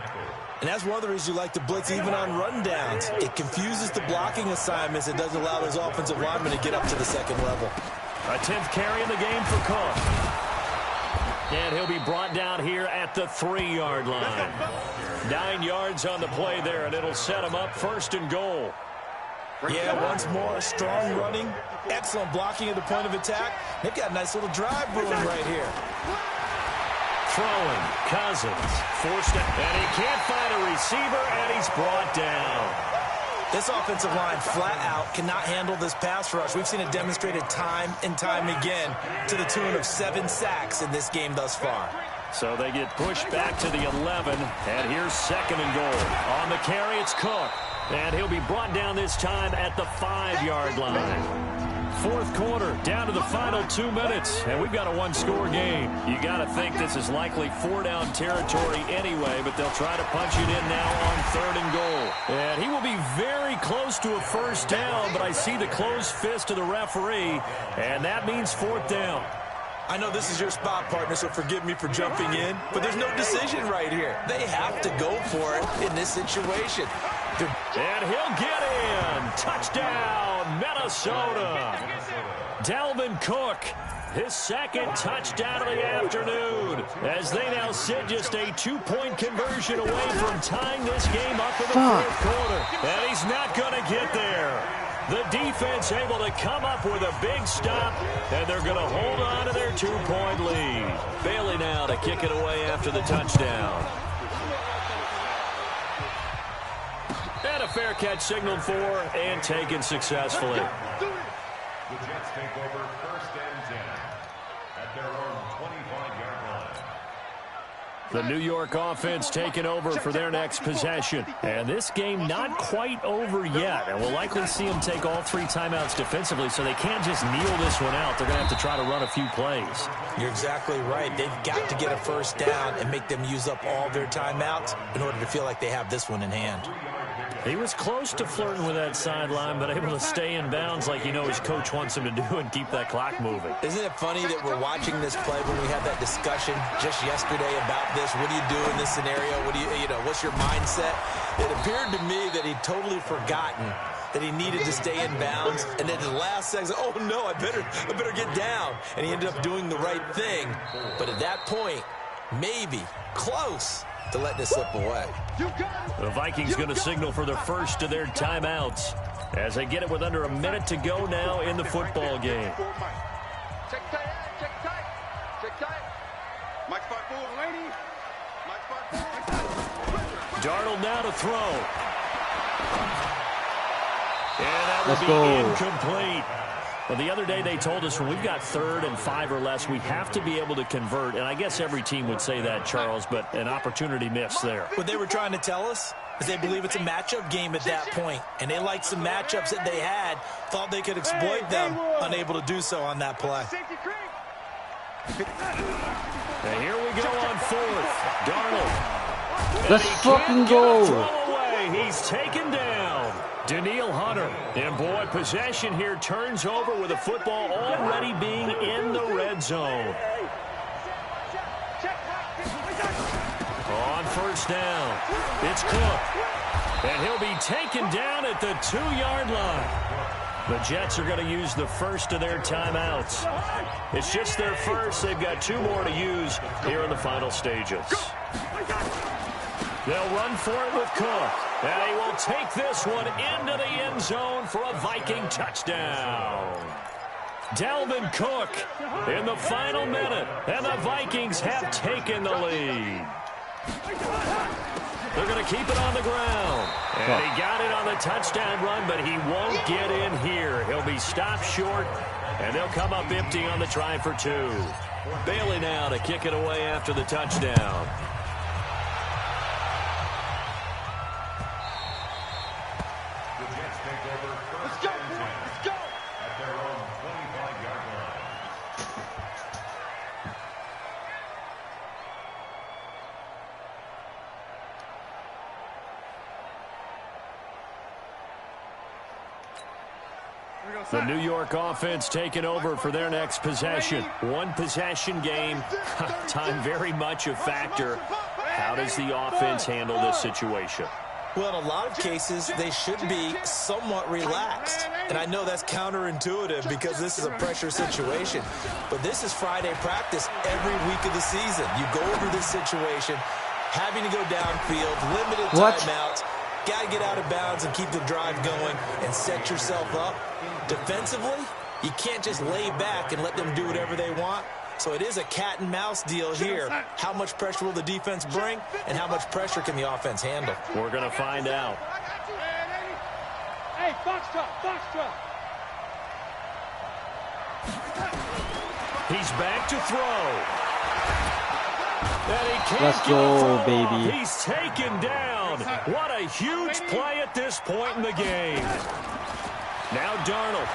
And that's one of the reasons you like to blitz even on rundowns. It confuses the blocking assignments. It doesn't allow those offensive linemen to get up to the 2nd level. A 10th carry in the game for Cook. And he'll be brought down here at the 3-yard line. 9 yards on the play there, and it'll set him up 1st and goal. Yeah, once more, strong running, excellent blocking at the point of attack. They've got a nice little drive brewing right here. Throwing, Cousins, forced it, and he can't find a receiver, and he's brought down. This offensive line flat out cannot handle this pass rush. We've seen it demonstrated time and time again to the tune of 7 sacks in this game thus far. So they get pushed back to the 11, and here's 2nd and goal. On the carry, it's Cook. And he'll be brought down this time at the 5-yard line. 4th quarter, down to the final 2 minutes, and we've got a 1-score game. You got to think this is likely 4-down territory anyway, but they'll try to punch it in now on 3rd and goal. And he will be very close to a first down, but I see the closed fist of the referee, and that means 4th down. I know this is your spot, partner, so forgive me for jumping in, but there's no decision right here. They have to go for it in this situation. And he'll get in. Touchdown, Minnesota. Dalvin Cook his second touchdown of the afternoon, as they now sit just a 2-point conversion away from tying this game up in the fourth quarter. And he's not going to get there. The defense able to come up with a big stop, and they're going to hold on to their 2-point lead. Bailey now to kick it away after the touchdown. And a fair catch signaled for and taken successfully. The Jets take over 1st and 10 at their own 25-yard line. The New York offense taking over for their next possession. And this game not quite over yet. And we'll likely see them take all 3 timeouts defensively, so they can't just kneel this one out. They're going to have to try to run a few plays. You're exactly right. They've got to get a first down and make them use up all their timeouts in order to feel like they have this one in hand. He was close to flirting with that sideline, but able to stay in bounds like his coach wants him to do and keep that clock moving. Isn't it funny that we're watching this play when we had that discussion just yesterday about this? What do you do in this scenario? What do what's your mindset? It appeared to me that he'd totally forgotten that he needed to stay in bounds, and then the last second, oh no, I better get down. And he ended up doing the right thing. But at that point, maybe close to letting it slip away. The Vikings going to signal for the first of their timeouts as they get it with under a minute to go now in the football game. Check tight, check tight, check tight. Mike spot full, lady. Mike spot full. Darnold now to throw. And that will be incomplete. Well, the other day they told us when we've got 3rd and 5 or less, we have to be able to convert. And I guess every team would say that, Charles, but an opportunity missed there. What they were trying to tell us is they believe it's a matchup game at that point. And they liked some matchups that they had, thought they could exploit them, unable to do so on that play. And here we go on 4th. Darnold. Let's fucking go. Throw away. He's taken down. Daniil Hunter. And boy, possession here turns over with the football already being in the red zone. On 1st down, it's Cook. And he'll be taken down at the 2-yard line. The Jets are going to use the first of their timeouts. It's just their first. They've got 2 more to use here in the final stages. They'll run for it with Cook. And he will take this one into the end zone for a Viking touchdown. Dalvin Cook in the final minute. And the Vikings have taken the lead. They're going to keep it on the ground. And he got it on the touchdown run, but he won't get in here. He'll be stopped short, and they'll come up empty on the try for 2. Bailey now to kick it away after the touchdown. The New York offense taking over for their next possession. 1 possession game. Time very much a factor. How does the offense handle this situation? Well, in a lot of cases, they should be somewhat relaxed. And I know that's counterintuitive because this is a pressure situation. But this is Friday practice every week of the season. You go over this situation, having to go downfield, limited timeouts. Got to get out of bounds and keep the drive going and set yourself up. Defensively, you can't just lay back and let them do whatever they want. So it is a cat and mouse deal here. How much pressure will the defense bring and how much pressure can the offense handle? We're going to find out. Hey, box truck. He's back to throw. And he can't Let's go, baby. He's taken down. What a huge play at this point in the game. Now Darnold.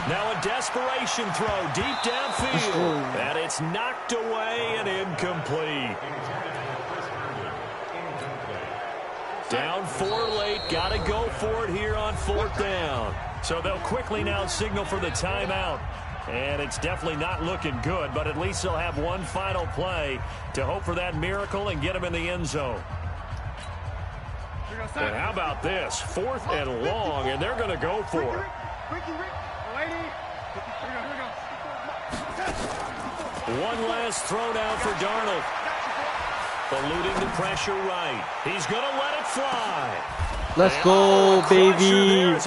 Now a desperation throw deep downfield. And it's knocked away and incomplete. Down 4 late. Got to go for it here on 4th down. So they'll quickly now signal for the timeout. And it's definitely not looking good, but at least they'll have one final play to hope for that miracle and get them in the end zone. And how about this? 4th and long, and they're going to go for it. One last throw now for Darnold. Eluding the pressure right. He's going to let it fly. Let's go, baby.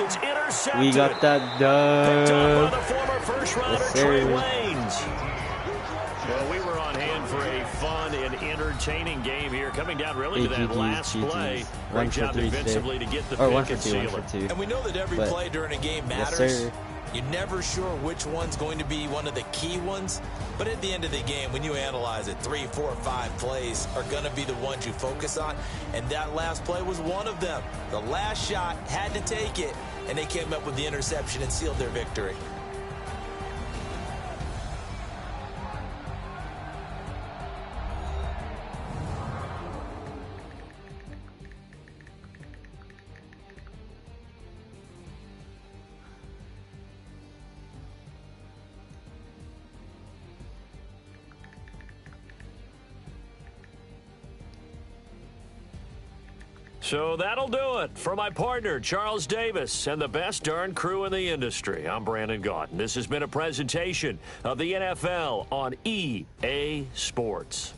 We got that done. Picked up by the former first-rounder, Yes, Trey sir. Waynes. Well, we were on hand for a fun and entertaining game here, coming down really to that last play. Great job defensively to get the pick and seal it. And we know that every play during a game matters. Yes, sir. You're never sure which one's going to be one of the key ones. But at the end of the game, when you analyze it, 3, 4, 5 plays are going to be the ones you focus on. And that last play was one of them. The last shot had to take it, and they came up with the interception and sealed their victory. So that'll do it for my partner, Charles Davis, and the best darn crew in the industry. I'm Brandon Gaunt. This has been a presentation of the NFL on EA Sports.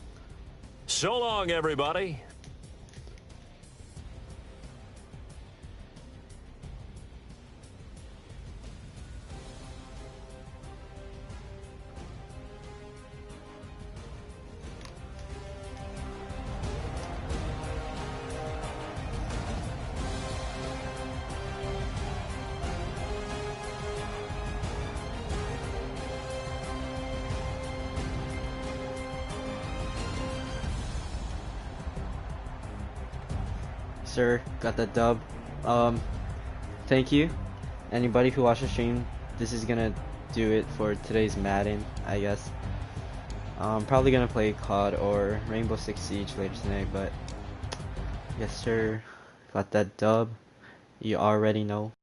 So long, everybody. Sir, got that dub. Thank you. Anybody who watched the stream, this is gonna do it for today's Madden, I guess. Probably gonna play COD or Rainbow Six Siege later tonight, but yes sir, got that dub. You already know.